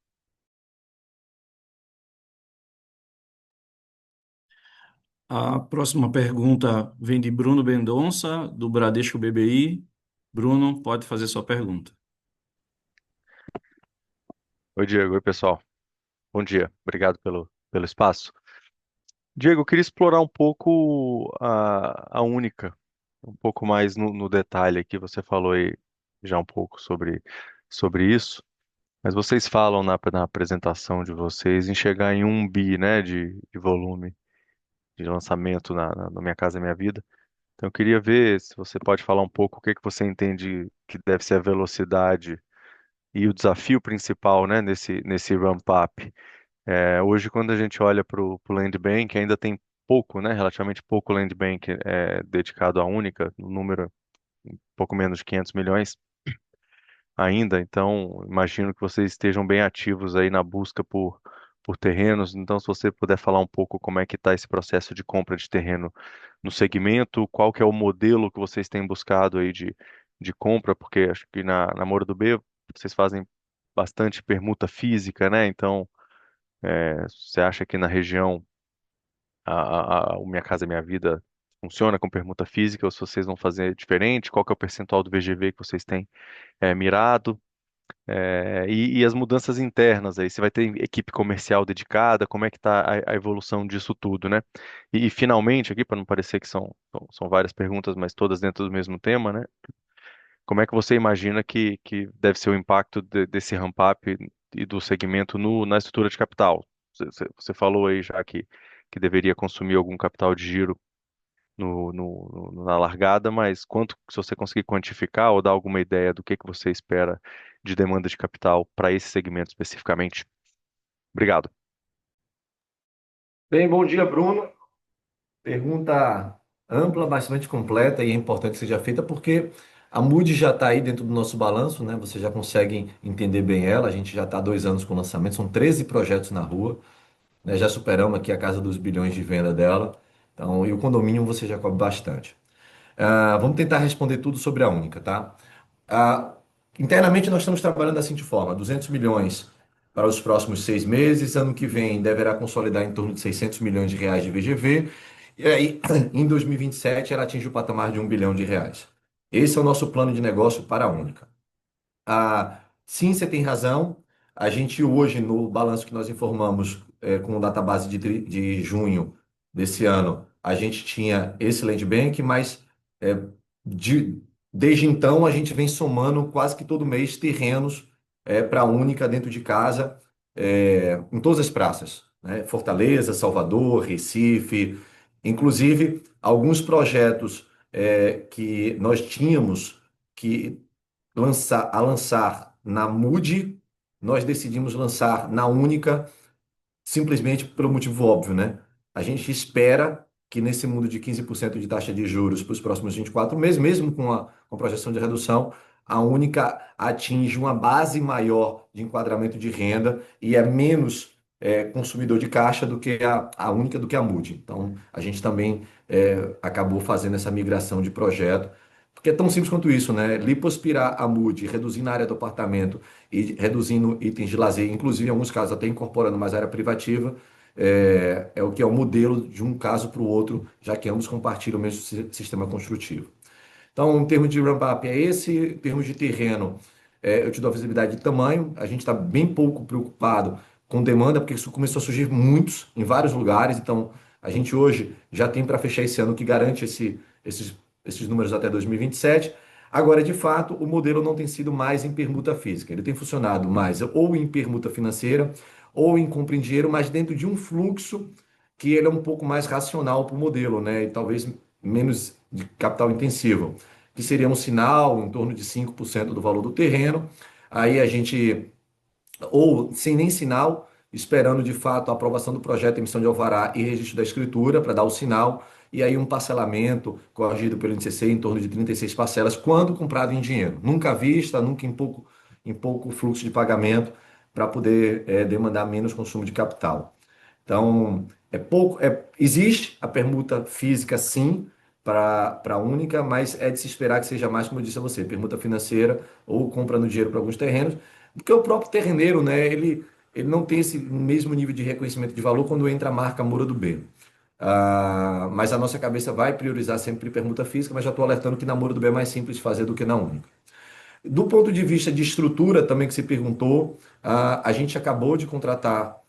A próxima pergunta vem de Bruno Mendonça, do Bradesco BBI. Bruno, pode fazer sua pergunta. Oi, Diego. Oi, pessoal. Bom dia. Obrigado pelo espaço. Diego, eu queria explorar um pouco a Única, um pouco mais no detalhe aqui. Você falou aí já um pouco sobre isso, mas vocês falam na apresentação de vocês em chegar em 1 bi, né, de volume de lançamento na Minha Casa Minha Vida. Então, eu queria ver se você pode falar um pouco o que que você entende que deve ser a velocidade e o desafio principal, né, nesse ramp-up. Hoje, quando a gente olha para o Land Bank, ainda tem pouco, né, relativamente pouco Land Bank dedicado à Única, no número um pouco menos de 500 milhões ainda. Então, imagino que vocês estejam bem ativos aí na busca por terrenos. Então, se você puder falar um pouco como é que está esse processo de compra de terreno no segmento, qual que é o modelo que vocês têm buscado aí de compra, porque acho que na Moura do B vocês fazem bastante permuta física, né? Então, você acha que na região o Minha Casa Minha Vida funciona com permuta física ou se vocês vão fazer diferente? Qual que é o percentual do VGV que vocês têm mirado? E as mudanças internas aí, você vai ter equipe comercial dedicada, como é que está a evolução disso tudo, né? E finalmente, aqui, para não parecer que são várias perguntas, mas todas dentro do mesmo tema, né? Como é que você imagina que deve ser o impacto desse ramp-up e do segmento na estrutura de capital? Você falou aí já que deveria consumir algum capital de giro na largada, mas quanto, se você conseguir quantificar ou dar alguma ideia do que você espera de demanda de capital para esse segmento especificamente? Obrigado. Bem, bom dia, Bruno. Pergunta ampla, bastante completa e é importante que seja feita porque a Mood já está aí dentro do nosso balanço, né? Você já consegue entender bem ela. A gente já está há 2 anos com o lançamento, são 13 projetos na rua, né? Já superamos aqui a casa dos bilhões de venda dela. Então, e o condomínio você já cobre bastante. Vamos tentar responder tudo sobre a Única, tá? Ah, internamente nós estamos trabalhando assim de forma: 200 milhões para os próximos 6 meses. Ano que vem deverá consolidar em torno de 600 milhões de reais de VGV. E aí, em 2027, ela atinge o patamar de 1 bilhão de reais. Esse é o nosso plano de negócio para a Única. Sim, você tem razão. A gente hoje, no balanço que nós informamos com o database de junho desse ano, a gente tinha esse land bank, mas é, de- desde então a gente vem somando quase que todo mês terrenos para a Única dentro de casa, em todas as praças, né? Fortaleza, Salvador, Recife, inclusive alguns projetos que nós tínhamos que lançar na Mood, nós decidimos lançar na Única, simplesmente pelo motivo óbvio, né? A gente espera que nesse mundo de 15% de taxa de juros para os próximos 24 meses, mesmo com a projeção de redução, a Única atinge uma base maior de enquadramento de renda e é menos consumidor de caixa do que a Única, do que a Mood. Então, a gente também acabou fazendo essa migração de projeto, porque é tão simples quanto isso, né? Lipoaspirar a Mood, reduzindo a área do apartamento e reduzindo itens de lazer, inclusive em alguns casos até incorporando mais área privativa, é o que é o modelo de um caso para o outro, já que ambos compartilham o mesmo sistema construtivo. Então, em termos de ramp-up é esse, em termos de terreno, eu te dou a visibilidade de tamanho, a gente está bem pouco preocupado com demanda, porque isso começou a surgir muitos, em vários lugares, então a gente hoje já tem para fechar esse ano que garante esses números até 2027. Agora, de fato, o modelo não tem sido mais em permuta física, ele tem funcionado mais ou em permuta financeira ou em compra em dinheiro, mas dentro de um fluxo que ele é um pouco mais racional para o modelo, né? E talvez menos de capital intensivo, que seria um sinal em torno de 5% do valor do terreno. Aí a gente ou sem nem sinal, esperando de fato a aprovação do projeto, emissão de alvará e registro da escritura para dar o sinal, e aí um parcelamento corrigido pelo INCC em torno de 36 parcelas, quando comprado em dinheiro. Nunca à vista, nunca em pouco fluxo de pagamento, para poder demandar menos consumo de capital. Então, existe a permuta física, sim, para a única, mas é de se esperar que seja mais, como eu disse a você, permuta financeira ou compra no dinheiro para alguns terrenos, porque o próprio terreneiro, né, ele não tem esse mesmo nível de reconhecimento de valor quando entra a marca Moura do B. Mas a nossa cabeça vai priorizar sempre permuta física, mas já estou alertando que na Moura do B é mais simples fazer do que na única. Do ponto de vista de estrutura, também que se perguntou, a gente acabou de contratar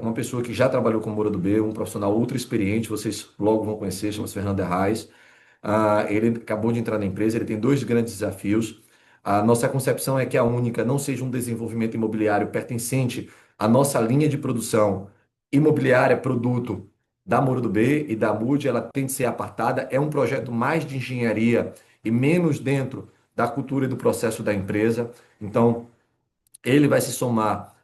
uma pessoa que já trabalhou com Moura do B, um profissional ultra experiente, vocês logo vão conhecer, chama-se Fernando Reis. Ele acabou de entrar na empresa, ele tem dois grandes desafios. A nossa concepção é que a Única não seja um desenvolvimento imobiliário pertencente à nossa linha de produção imobiliária, produto da Moura do B e da MUD, ela tem de ser apartada. É um projeto mais de engenharia e menos dentro da cultura e do processo da empresa. Então, ele vai se somar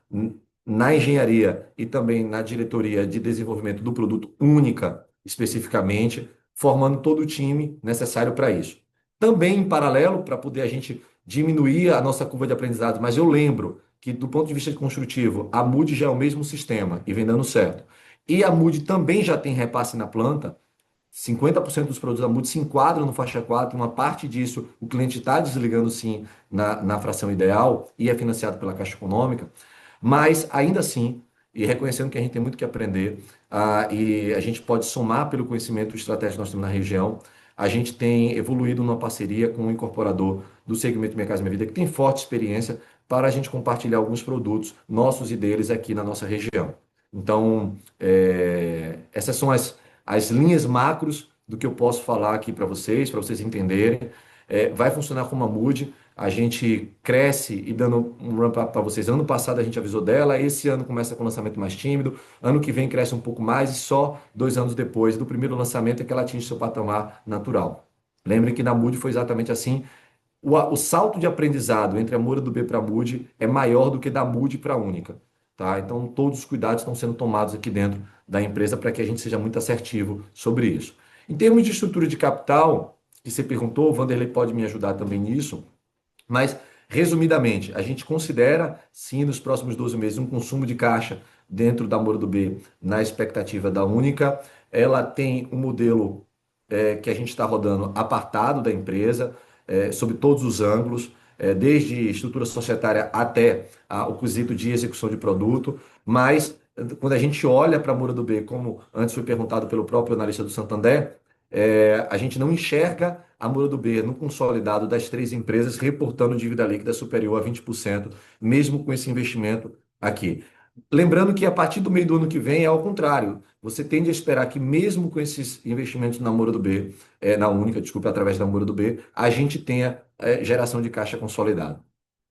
na engenharia e também na diretoria de desenvolvimento do produto única, especificamente, formando todo o time necessário para isso. Também em paralelo, para poder a gente diminuir a nossa curva de aprendizado, mas eu lembro que, do ponto de vista construtivo, a MUD já é o mesmo sistema e vem dando certo. E a MUD também já tem repasse na planta. 50% dos produtos da MUD se enquadram no faixa 4, uma parte disso o cliente está desligando sim na fração ideal e é financiado pela Caixa Econômica, mas ainda assim, e reconhecendo que a gente tem muito que aprender, e a gente pode somar pelo conhecimento estratégico que nós temos na região, a gente tem evoluído numa parceria com um incorporador do segmento Minha Casa Minha Vida, que tem forte experiência para a gente compartilhar alguns produtos nossos e deles aqui na nossa região. Então, essas são as linhas macros do que eu posso falar aqui para vocês entenderem. Vai funcionar como a Mood. A gente cresce e dando um ramp-up para vocês. Ano passado a gente avisou dela, esse ano começa com o lançamento mais tímido, ano que vem cresce um pouco mais e só 2 anos depois do primeiro lançamento é que ela atinge seu patamar natural. Lembre que na Mood foi exatamente assim. O salto de aprendizado entre a Moura do B para a Mood é maior do que da Mood para a Única. Tá? Então, todos os cuidados estão sendo tomados aqui dentro da empresa para que a gente seja muito assertivo sobre isso. Em termos de estrutura de capital, que você perguntou, o Vanderlei pode me ajudar também nisso, mas, resumidamente, a gente considera, sim, nos próximos 12 meses, um consumo de caixa dentro da Moura do B na expectativa da Única. Ela tem um modelo que a gente está rodando apartado da empresa, sob todos os ângulos, desde estrutura societária até o quesito de execução de produto, mas quando a gente olha para a Moura do B, como antes foi perguntado pelo próprio analista do Santander, a gente não enxerga a Moura do B no consolidado das três empresas reportando dívida líquida superior a 20%, mesmo com esse investimento aqui. Lembrando que a partir do meio do ano que vem é ao contrário. Você tende a esperar que mesmo com esses investimentos na Moura do B, na Única, desculpa, através da Moura do B, a gente tenha geração de caixa consolidada.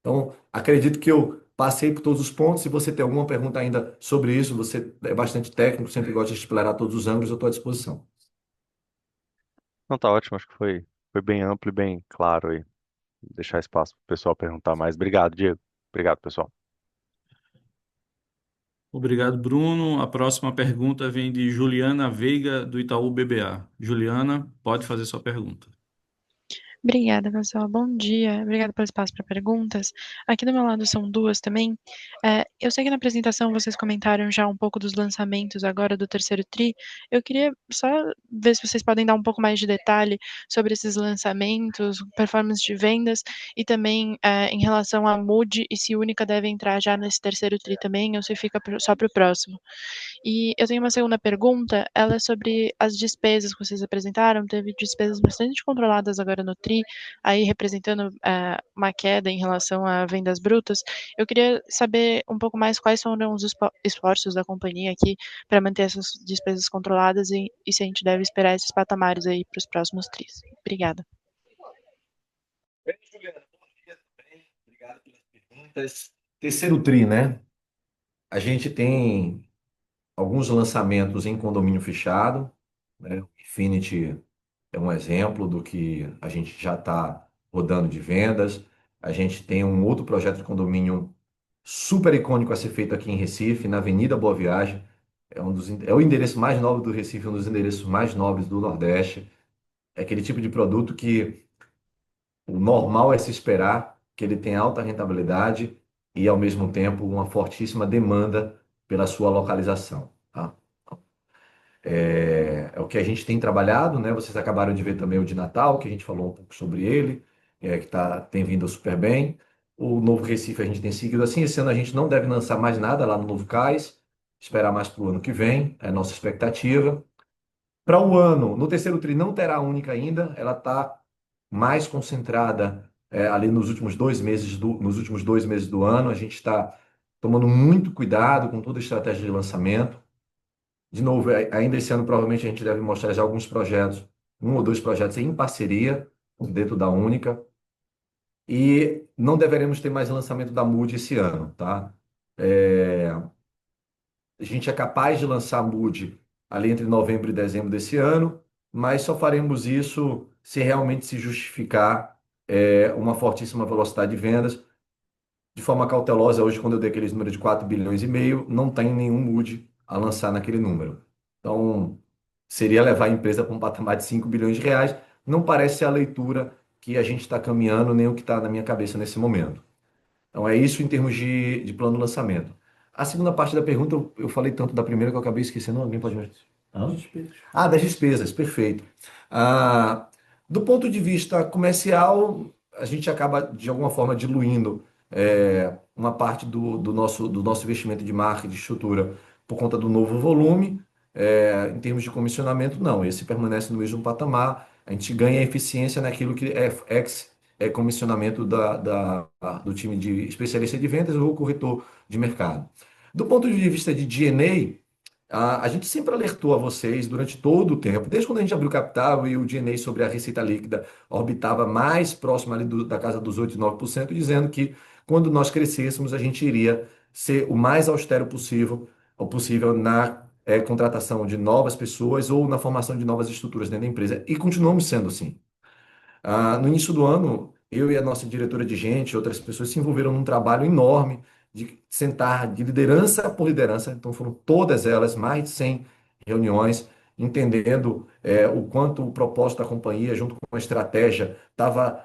Então, acredito que eu passei por todos os pontos. Se você tem alguma pergunta ainda sobre isso, você é bastante técnico, sempre gosta de explorar todos os ângulos, eu estou à disposição. Não, tá ótimo, acho que foi bem amplo e bem claro aí. Deixar espaço para o pessoal perguntar mais. Obrigado, Diego. Obrigado, pessoal. Obrigado, Bruno. A próxima pergunta vem de Juliana Veiga, do Itaú BBA. Juliana, pode fazer sua pergunta. Obrigada, pessoal. Bom dia. Obrigada pelo espaço para perguntas. Aqui do meu lado são duas também. Eu sei que na apresentação vocês comentaram já um pouco dos lançamentos agora do terceiro TRI. Eu queria só ver se vocês podem dar um pouco mais de detalhe sobre esses lançamentos, performance de vendas e também em relação à MUD e se Única deve entrar já nesse terceiro TRI também ou se fica só para o próximo. E eu tenho uma segunda pergunta, ela é sobre as despesas que vocês apresentaram. Teve despesas bastante controladas agora no TRI, aí representando uma queda em relação a vendas brutas. Eu queria saber um pouco mais quais foram os esforços da companhia aqui para manter essas despesas controladas e se a gente deve esperar esses patamares aí para os próximos TRIs. Obrigada. Bem, Juliana, bom dia também. Obrigado pelas perguntas. Terceiro TRI, né? A gente tem alguns lançamentos em condomínio fechado, né? O Infinity é um exemplo do que a gente já está rodando de vendas. A gente tem um outro projeto de condomínio super icônico a ser feito aqui em Recife, na Avenida Boa Viagem. É o endereço mais nobre do Recife, um dos endereços mais nobres do Nordeste. É aquele tipo de produto que o normal é se esperar que ele tenha alta rentabilidade e, ao mesmo tempo, uma fortíssima demanda pela sua localização. Tá? É o que a gente tem trabalhado, né? Vocês acabaram de ver também o de Natal, que a gente falou um pouco sobre ele, que tem vindo super bem. O Novo Recife a gente tem seguido assim. Esse ano a gente não deve lançar mais nada lá no Novo Cais, esperar mais para o ano que vem, é a nossa expectativa. Para o ano, no terceiro tri não terá a única ainda, ela está mais concentrada ali nos últimos 2 meses do ano. A gente está tomando muito cuidado com toda a estratégia de lançamento. De novo, ainda esse ano provavelmente a gente deve mostrar já alguns projetos, um ou dois projetos em parceria dentro da Única. E não deveremos ter mais lançamento da Mood esse ano, tá? É, a gente é capaz de lançar a Mood ali entre novembro e dezembro desse ano, mas só faremos isso se realmente se justificar uma fortíssima velocidade de vendas. De forma cautelosa, hoje, quando eu dei aqueles números de 4,5 bilhões, não tem nenhum Mood a lançar naquele número. Então, seria levar a empresa para um patamar de 5 bilhões de reais. Não parece ser a leitura que a gente está caminhando, nem o que está na minha cabeça nesse momento. Então, é isso em termos de plano de lançamento. A segunda parte da pergunta, eu falei tanto da primeira que eu acabei esquecendo. Alguém pode me... Hã? Das despesas, perfeito. Ah, do ponto de vista comercial, a gente acaba, de alguma forma, diluindo uma parte do nosso investimento de marketing, de estrutura, por conta do novo volume. Em termos de comissionamento, não. Esse permanece no mesmo patamar. A gente ganha eficiência naquilo que é comissionamento do time de especialista de vendas ou corretor de mercado. Do ponto de vista de G&A, a gente sempre alertou a vocês durante todo o tempo, desde quando a gente abriu o capital e o G&A sobre a receita líquida orbitava mais próximo ali da casa dos 8 e 9%, dizendo que quando nós crescêssemos, a gente iria ser o mais austero possível na contratação de novas pessoas ou na formação de novas estruturas dentro da empresa. E continuamos sendo assim. No início do ano, eu e a nossa diretora de gente, outras pessoas se envolveram num trabalho enorme de sentar de liderança por liderança. Então, foram todas elas, mais de 100 reuniões, entendendo o quanto o propósito da companhia, junto com a estratégia, estava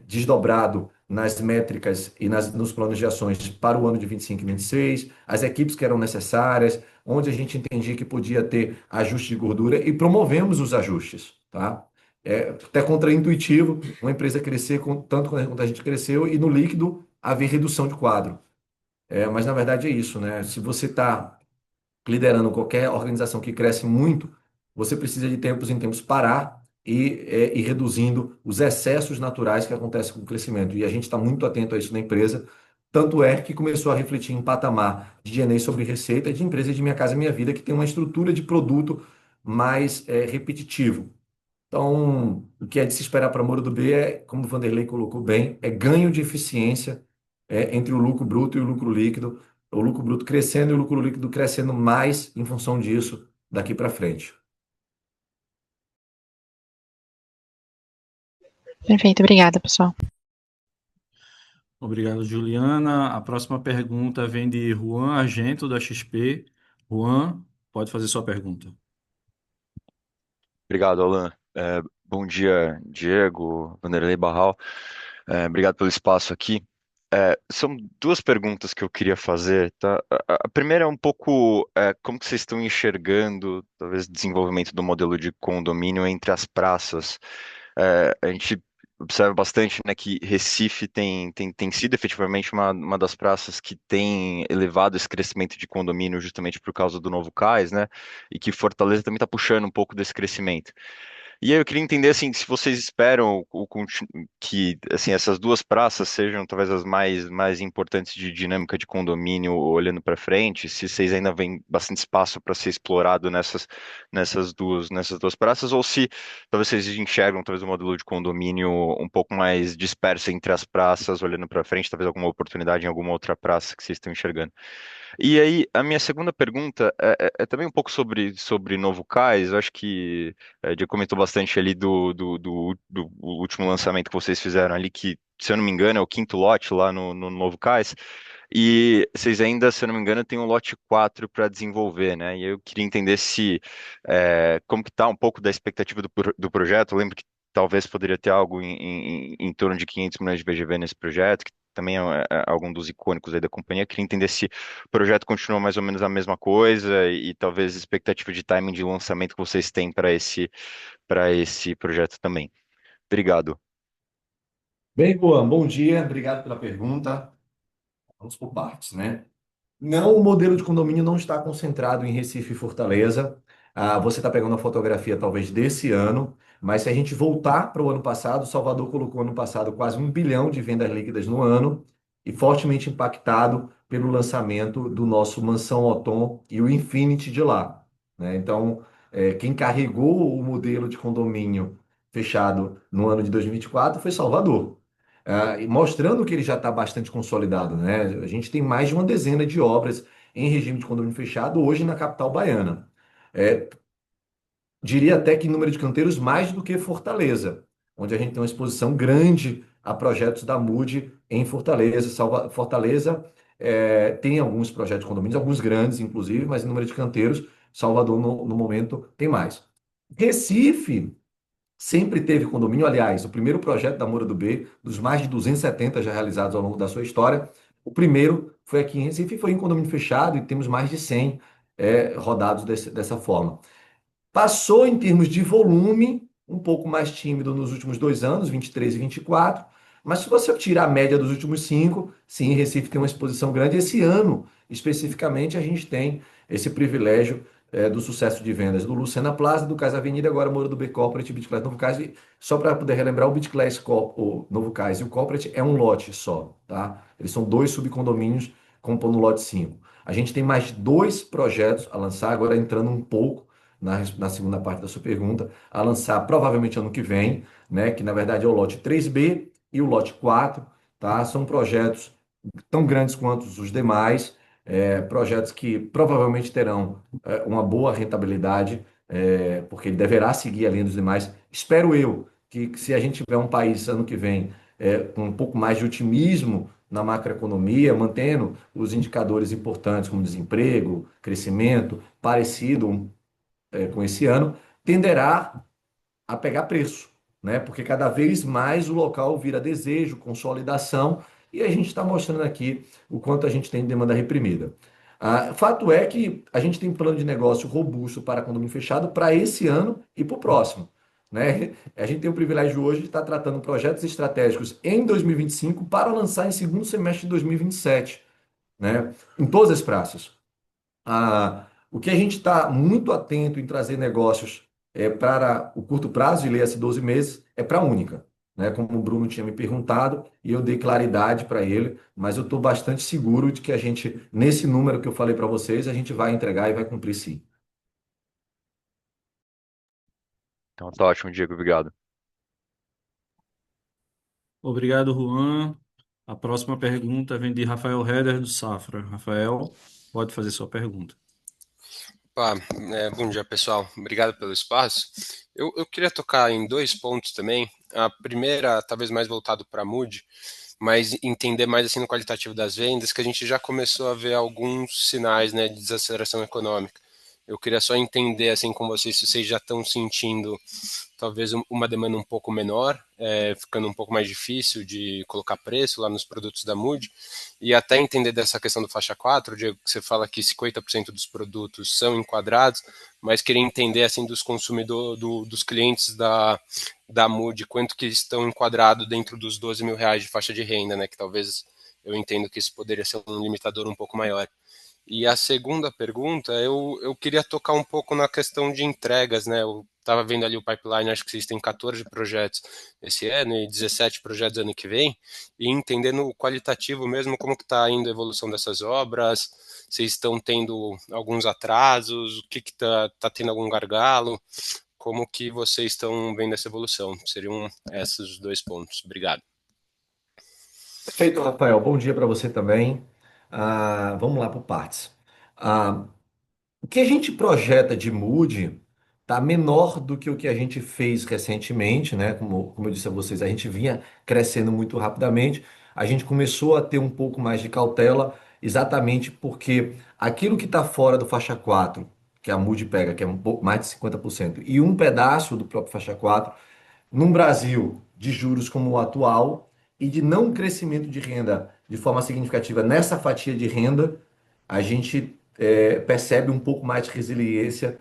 desdobrado nas métricas e nos planos de ações para o ano de 25 e 26, as equipes que eram necessárias, onde a gente entendia que podia ter ajuste de gordura e promovemos os ajustes, tá? É até contraintuitivo uma empresa crescer tanto quanto a gente cresceu e no líquido haver redução de quadro. Mas na verdade é isso, né? Se você está liderando qualquer organização que cresce muito, você precisa de tempos em tempos parar e ir reduzindo os excessos naturais que acontecem com o crescimento. E a gente está muito atento a isso na empresa. Tanto é que começou a refletir em patamar de G&A sobre receita de empresa de Minha Casa Minha Vida, que tem uma estrutura de produto mais repetitivo. Então, o que é de se esperar para Moro do B como o Vanderlei colocou bem, é ganho de eficiência entre o lucro bruto e o lucro líquido, o lucro bruto crescendo e o lucro líquido crescendo mais em função disso daqui para frente. Perfeito, obrigada, pessoal. Obrigado, Juliana. A próxima pergunta vem de Juan Argento, da XP. Juan, pode fazer sua pergunta. Obrigado, Alan. Bom dia, Diego, Vanderlei Barral. Obrigado pelo espaço aqui. São duas perguntas que eu queria fazer, tá? A primeira é um pouco como que vocês estão enxergando, talvez, o desenvolvimento do modelo de condomínio entre as praças. A gente observa bastante, né, que Recife tem sido efetivamente uma das praças que tem elevado esse crescimento de condomínio justamente por causa do novo cais, né? E que Fortaleza também está puxando um pouco desse crescimento. E aí eu queria entender assim, se vocês esperam que assim essas duas praças sejam talvez as mais importantes de dinâmica de condomínio olhando para frente, se vocês ainda veem bastante espaço para ser explorado nessas duas praças, ou se talvez vocês enxergam talvez um modelo de condomínio um pouco mais disperso entre as praças, olhando para frente, talvez alguma oportunidade em alguma outra praça que vocês estão enxergando. E aí, a minha segunda pergunta é também um pouco sobre Novo Cais. Eu acho que já comentou bastante ali do último lançamento que vocês fizeram ali, que, se eu não me engano, é o quinto lote lá no Novo Cais. E vocês ainda, se eu não me engano, têm um lote 4 para desenvolver, né? E eu queria entender se como que está um pouco da expectativa do projeto. Eu lembro que talvez poderia ter algo em torno de 500 milhões de VGV nesse projeto, que também é algum dos icônicos aí da companhia. Queria entender se o projeto continua mais ou menos a mesma coisa e talvez a expectativa de timing de lançamento que vocês têm para esse projeto também. Obrigado. Bem, Juan, bom dia, obrigado pela pergunta. Vamos por partes, né? Não, o modelo de condomínio não está concentrado em Recife e Fortaleza. Você está pegando a fotografia talvez desse ano, mas se a gente voltar para o ano passado, Salvador colocou ano passado quase 1 bilhão de vendas líquidas no ano e fortemente impactado pelo lançamento do nosso Mansão Otom e o Infinity de lá, né? Então, quem carregou o modelo de condomínio fechado no ano de 2024 foi Salvador. E mostrando que ele já está bastante consolidado, né? A gente tem mais de uma dezena de obras em regime de condomínio fechado hoje na capital baiana. É, diria até que em número de canteiros mais do que Fortaleza, onde a gente tem uma exposição grande a projetos da MUD em Fortaleza. Fortaleza tem alguns projetos de condomínios, alguns grandes, inclusive, mas em número de canteiros, Salvador, no momento, tem mais. Recife sempre teve condomínio. Aliás, o primeiro projeto da Moura do B, dos mais de 270 já realizados ao longo da sua história, o primeiro foi aqui em Recife, foi em condomínio fechado e temos mais de 100 rodados dessa forma. Passou em termos de volume, um pouco mais tímido nos últimos 2 anos, 23 e 24, mas se você tirar a média dos últimos 5, sim, Recife tem uma exposição grande. Esse ano, especificamente, a gente tem esse privilégio do sucesso de vendas do Lucena Plaza, do Cais Avenida, agora Moura do B Corporate, Bitclass Novo Cais. E só para poder relembrar, o Bitclass o Novo Cais e o Corporate é um lote só, tá? Eles são dois subcondomínios compondo o lote 5. A gente tem mais dois projetos a lançar, agora entrando um pouco na segunda parte da sua pergunta, a lançar provavelmente ano que vem, né? Que na verdade é o lote 3B e o lote 4, tá? São projetos tão grandes quanto os demais, projetos que provavelmente terão uma boa rentabilidade, porque ele deverá seguir a linha dos demais. Espero eu que se a gente tiver um país ano que vem com um pouco mais de otimismo na macroeconomia, mantendo os indicadores importantes como desemprego, crescimento, parecido com esse ano, tenderá a pegar preço, né? Porque cada vez mais o local vira desejo, consolidação, e a gente está mostrando aqui o quanto a gente tem de demanda reprimida. Fato é que a gente tem um plano de negócio robusto para condomínio fechado para esse ano e para o próximo, né? A gente tem o privilégio hoje de estar tratando projetos estratégicos em 2025 para lançar em segundo semestre de 2027, né? Em todas as praças. O que a gente está muito atento em trazer negócios para o curto prazo, e leia-se 12 meses, é para a Única. Né? Como o Bruno tinha me perguntado, e eu dei claridade para ele, mas eu estou bastante seguro de que a gente, nesse número que eu falei para vocês, a gente vai entregar e vai cumprir sim. Então tá ótimo, Diego. Obrigado. Obrigado, Juan. A próxima pergunta vem de Rafael Heder, do Safra. Rafael, pode fazer sua pergunta. Pá, bom dia, pessoal. Obrigado pelo espaço. Eu queria tocar em dois pontos também. A primeira, talvez mais voltado para a Mood, mas entender mais assim no qualitativo das vendas, que a gente já começou a ver alguns sinais, né, de desaceleração econômica. Eu queria só entender assim com vocês se vocês já estão sentindo talvez uma demanda um pouco menor, ficando um pouco mais difícil de colocar preço lá nos produtos da Mood, e até entender dessa questão do faixa 4, Diego, que você fala que 50% dos produtos são enquadrados, mas queria entender assim dos consumidores, dos clientes da Mood, quanto que estão enquadrados dentro dos 12 mil reais de faixa de renda, né, que talvez eu entendo que isso poderia ser um limitador um pouco maior. E a segunda pergunta, eu queria tocar um pouco na questão de entregas, né? Eu estava vendo ali o pipeline, acho que vocês têm 14 projetos esse ano e 17 projetos ano que vem, e entendendo o qualitativo mesmo, como que está indo a evolução dessas obras, vocês estão tendo alguns atrasos, o que tá tendo algum gargalo, como que vocês estão vendo essa evolução? Seriam esses os dois pontos. Obrigado. Perfeito, Rafael. Bom dia para você também. Vamos lá por partes. Ah, O que a gente projeta de Mood está menor do que o que a gente fez recentemente, né? Como eu disse a vocês, a gente vinha crescendo muito rapidamente, a gente começou a ter um pouco mais de cautela, exatamente porque aquilo que está fora do faixa 4, que a Moody pega, que é um pouco mais de 50%, e um pedaço do próprio faixa 4, num Brasil de juros como o atual e de não crescimento de renda de forma significativa nessa fatia de renda, a gente percebe um pouco mais de resiliência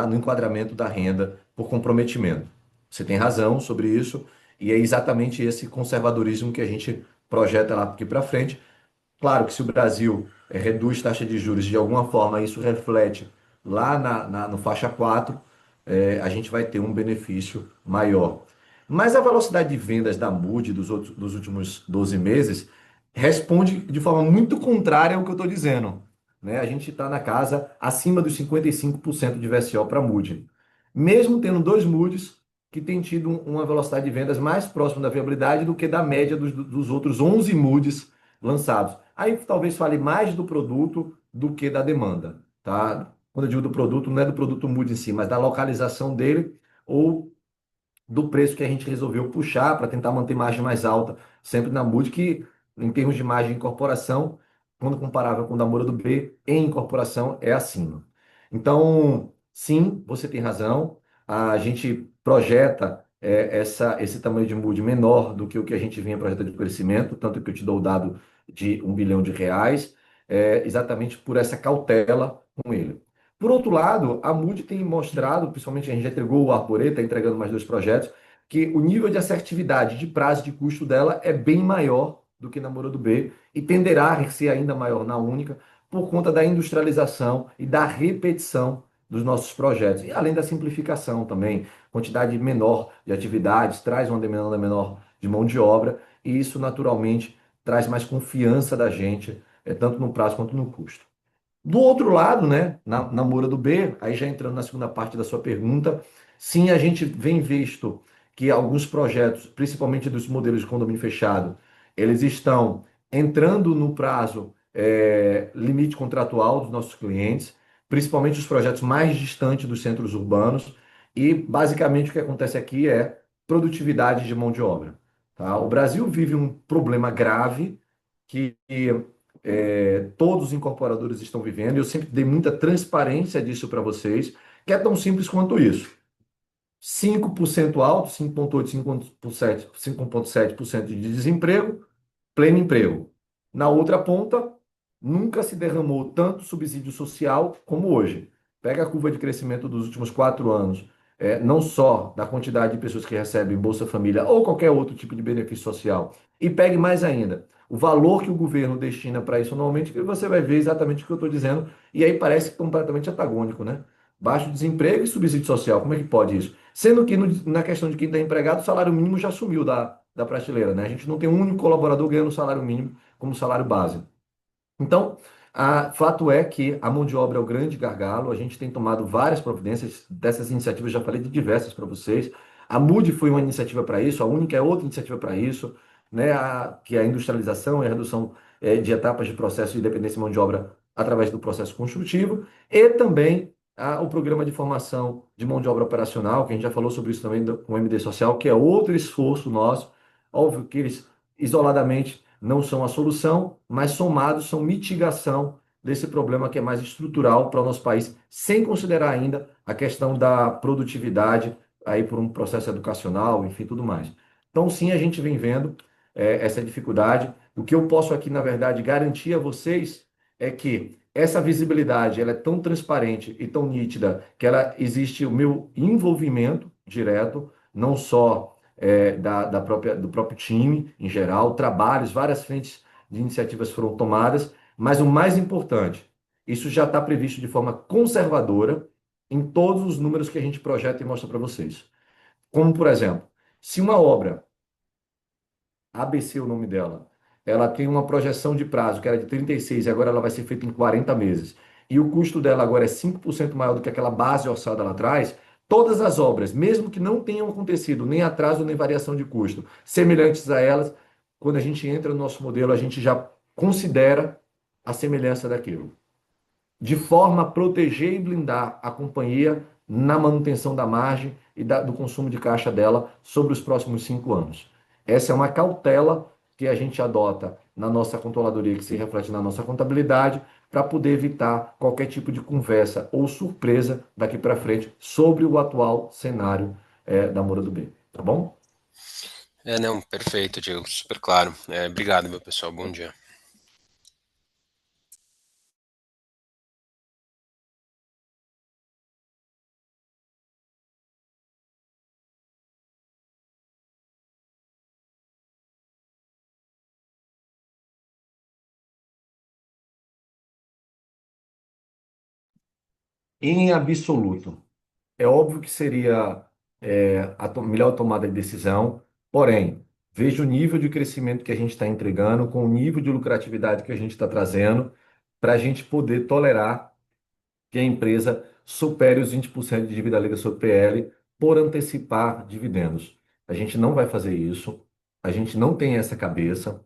no enquadramento da renda por comprometimento. Você tem razão sobre isso, e é exatamente esse conservadorismo que a gente projeta lá aqui para frente. Claro que se o Brasil reduz taxa de juros de alguma forma, isso reflete lá no faixa 4, a gente vai ter um benefício maior. Mas a velocidade de vendas da Moody dos últimos 12 meses responde de forma muito contrária ao que eu estou dizendo. Né? A gente está na casa acima dos 55% de VSO para Moody. Mesmo tendo dois Moody's que têm tido uma velocidade de vendas mais próxima da viabilidade do que da média dos outros 11 Moody's lançados. Aí talvez fale mais do produto do que da demanda, tá? Quando eu digo do produto, não é do produto Moody em si, mas da localização dele ou do preço que a gente resolveu puxar para tentar manter margem mais alta, sempre na Moody, que em termos de margem de incorporação, quando comparável com o da Moura do B, em incorporação é acima. Então, sim, você tem razão, a gente projeta esse tamanho de Moody menor do que o que a gente vinha projetando de crescimento, tanto que eu te dou o dado de R$ 1 bilhão, exatamente por essa cautela com ele. Por outro lado, a Moody tem mostrado, principalmente a gente já entregou o Arborê, está entregando mais dois projetos, que o nível de assertividade, de prazo de custo dela é bem maior do que na Moura do B e tenderá a ser ainda maior na Única por conta da industrialização e da repetição dos nossos projetos. E além da simplificação também, quantidade menor de atividades, traz uma demanda menor de mão de obra e isso naturalmente traz mais confiança da gente, tanto no prazo quanto no custo. Do outro lado, né, na Moura do B, aí já entrando na segunda parte da sua pergunta, sim, a gente vem visto que alguns projetos, principalmente dos modelos de condomínio fechado, eles estão entrando no prazo limite contratual dos nossos clientes, principalmente os projetos mais distantes dos centros urbanos, e basicamente o que acontece aqui é produtividade de mão de obra. Tá? O Brasil vive um problema grave que todos os incorporadores estão vivendo, e eu sempre dei muita transparência disso para vocês, que é tão simples quanto isso. 5% alto, 5,8%, 5,7% de desemprego, pleno emprego. Na outra ponta, nunca se derramou tanto subsídio social como hoje. Pega a curva de crescimento dos últimos 4 anos, não só da quantidade de pessoas que recebem Bolsa Família ou qualquer outro tipo de benefício social, e pegue mais ainda o valor que o governo destina para isso anualmente, que você vai ver exatamente o que eu estou dizendo, e aí parece completamente antagônico, né? Baixo desemprego e subsídio social, como é que pode isso? Sendo que na questão de quem está empregado, o salário mínimo já sumiu da prateleira, né? A gente não tem um único colaborador ganhando salário mínimo como salário base. Então, fato é que a mão de obra é o grande gargalo, a gente tem tomado várias providências dessas iniciativas, já falei de diversas para vocês. A Moody foi uma iniciativa para isso, a Única é outra iniciativa para isso, né? Que é a industrialização e a redução de etapas de processo de dependência de mão de obra através do processo construtivo, e também o programa de formação de mão de obra operacional, que a gente já falou sobre isso também com o MD Social, que é outro esforço nosso. Óbvio que eles, isoladamente, não são a solução, mas somados são mitigação desse problema que é mais estrutural para o nosso país, sem considerar ainda a questão da produtividade aí por um processo educacional, enfim, tudo mais. Então, sim, a gente vem vendo essa dificuldade. O que eu posso aqui, na verdade, garantir a vocês é que essa visibilidade ela é tão transparente e tão nítida que ela existe o meu envolvimento direto, não só do próprio time em geral, trabalhos, várias frentes de iniciativas foram tomadas, mas o mais importante, isso já está previsto de forma conservadora em todos os números que a gente projeta e mostra para vocês. Como, por exemplo, se uma obra, ABC é o nome dela, ela tem uma projeção de prazo que era de 36 e agora ela vai ser feita em 40 meses, e o custo dela agora é 5% maior do que aquela base orçada lá atrás, todas as obras, mesmo que não tenham acontecido nem atraso nem variação de custo, semelhantes a elas, quando a gente entra no nosso modelo, a gente já considera a semelhança daquilo, de forma a proteger e blindar a companhia na manutenção da margem e do consumo de caixa dela sobre os próximos 5 anos. Essa é uma cautela que a gente adota na nossa controladoria, que se reflete na nossa contabilidade, para poder evitar qualquer tipo de conversa ou surpresa daqui para frente sobre o atual cenário da Moura do B. Tá bom? Não, perfeito, Diego, super claro. Obrigado, meu pessoal, bom dia. Em absoluto. É óbvio que seria a melhor tomada de decisão, porém, veja o nível de crescimento que a gente está entregando, com o nível de lucratividade que a gente está trazendo, para a gente poder tolerar que a empresa supere os 20% de dívida líquida sobre PL por antecipar dividendos. A gente não vai fazer isso, a gente não tem essa cabeça.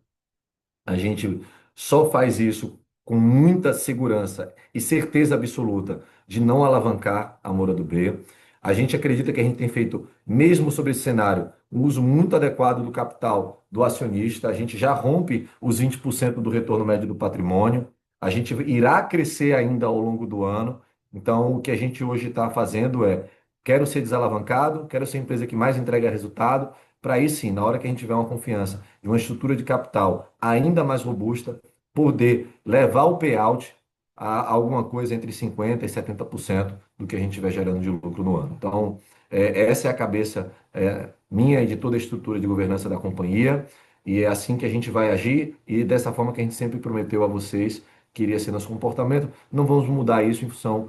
A gente só faz isso com muita segurança e certeza absoluta de não alavancar a Moura do B. A gente acredita que a gente tem feito, mesmo sobre esse cenário, um uso muito adequado do capital do acionista. A gente já rompe os 20% do retorno médio do patrimônio. A gente irá crescer ainda ao longo do ano. Então, o que a gente hoje está fazendo é: quero ser desalavancado, quero ser a empresa que mais entrega resultado, para aí sim, na hora que a gente tiver uma confiança e uma estrutura de capital ainda mais robusta, poder levar o payout a alguma coisa entre 50% e 70% do que a gente estiver gerando de lucro no ano. Então, essa é a cabeça minha e de toda a estrutura de governança da companhia, e é assim que a gente vai agir, e dessa forma que a gente sempre prometeu a vocês que iria ser nosso comportamento. Não vamos mudar isso em função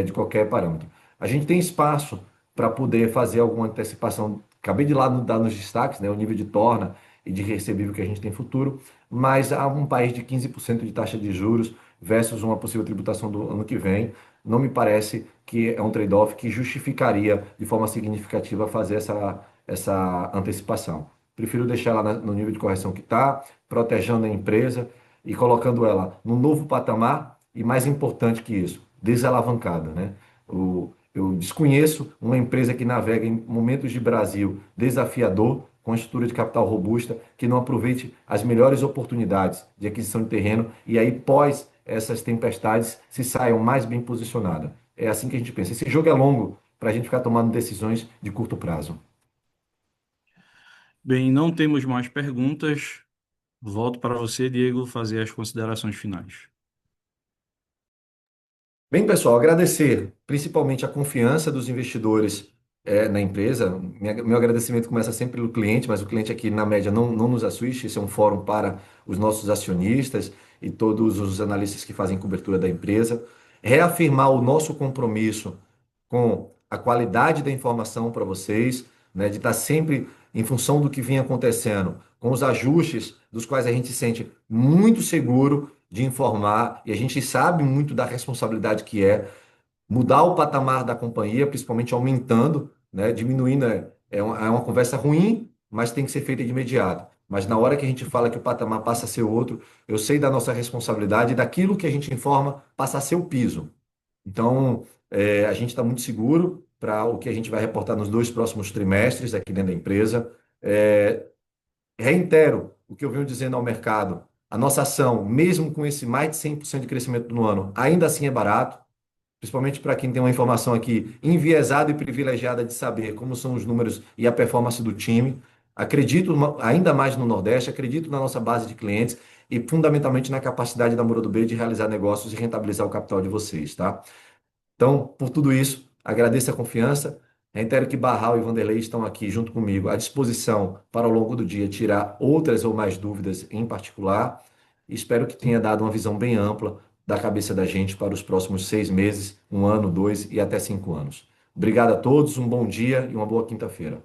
de qualquer parâmetro. A gente tem espaço para poder fazer alguma antecipação. Acabei de lá dar nos destaques, né, o nível de torna e de recebível que a gente tem futuro, mas há um país de 15% de taxa de juros versus uma possível tributação do ano que vem. Não me parece que é um trade-off que justificaria de forma significativa fazer essa antecipação. Prefiro deixar ela no nível de correção que está, protegendo a empresa e colocando ela num novo patamar e, mais importante que isso, desalavancada, né? Eu desconheço uma empresa que navega em momentos de Brasil desafiador, com estrutura de capital robusta, que não aproveite as melhores oportunidades de aquisição de terreno e aí, pós essas tempestades, se saiam mais bem posicionada. É assim que a gente pensa. Esse jogo é longo para a gente ficar tomando decisões de curto prazo. Bem, não temos mais perguntas. Volto para você, Diego, fazer as considerações finais. Bem, pessoal, agradecer principalmente a confiança dos investidores na empresa. Meu agradecimento começa sempre pelo cliente, mas o cliente aqui, na média, não nos assiste. Esse é um fórum para os nossos acionistas e todos os analistas que fazem cobertura da empresa. Reafirmar o nosso compromisso com a qualidade da informação para vocês, né, de estar sempre em função do que vinha acontecendo, com os ajustes dos quais a gente se sente muito seguro de informar, e a gente sabe muito da responsabilidade que é mudar o patamar da companhia, principalmente aumentando, né, diminuindo. É uma conversa ruim, mas tem que ser feita de imediato. Mas na hora que a gente fala que o patamar passa a ser outro, eu sei da nossa responsabilidade e daquilo que a gente informa passa a ser o piso. Então, a gente está muito seguro para o que a gente vai reportar nos 2 próximos trimestres aqui dentro da empresa. Reitero o que eu venho dizendo ao mercado. A nossa ação, mesmo com esse mais de 100% de crescimento no ano, ainda assim é barato, principalmente para quem tem uma informação aqui enviesada e privilegiada de saber como são os números e a performance do time. Acredito ainda mais no Nordeste, acredito na nossa base de clientes e fundamentalmente na capacidade da Moura do B de realizar negócios e rentabilizar o capital de vocês, tá? Então, por tudo isso, agradeço a confiança. Reitero que Barral e Vanderlei estão aqui junto comigo à disposição para ao longo do dia tirar outras ou mais dúvidas em particular. Espero que tenha dado uma visão bem ampla da cabeça da gente para os próximos 6 meses, 1 ano, 2 e até 5 anos. Obrigado a todos, um bom dia e uma boa quinta-feira.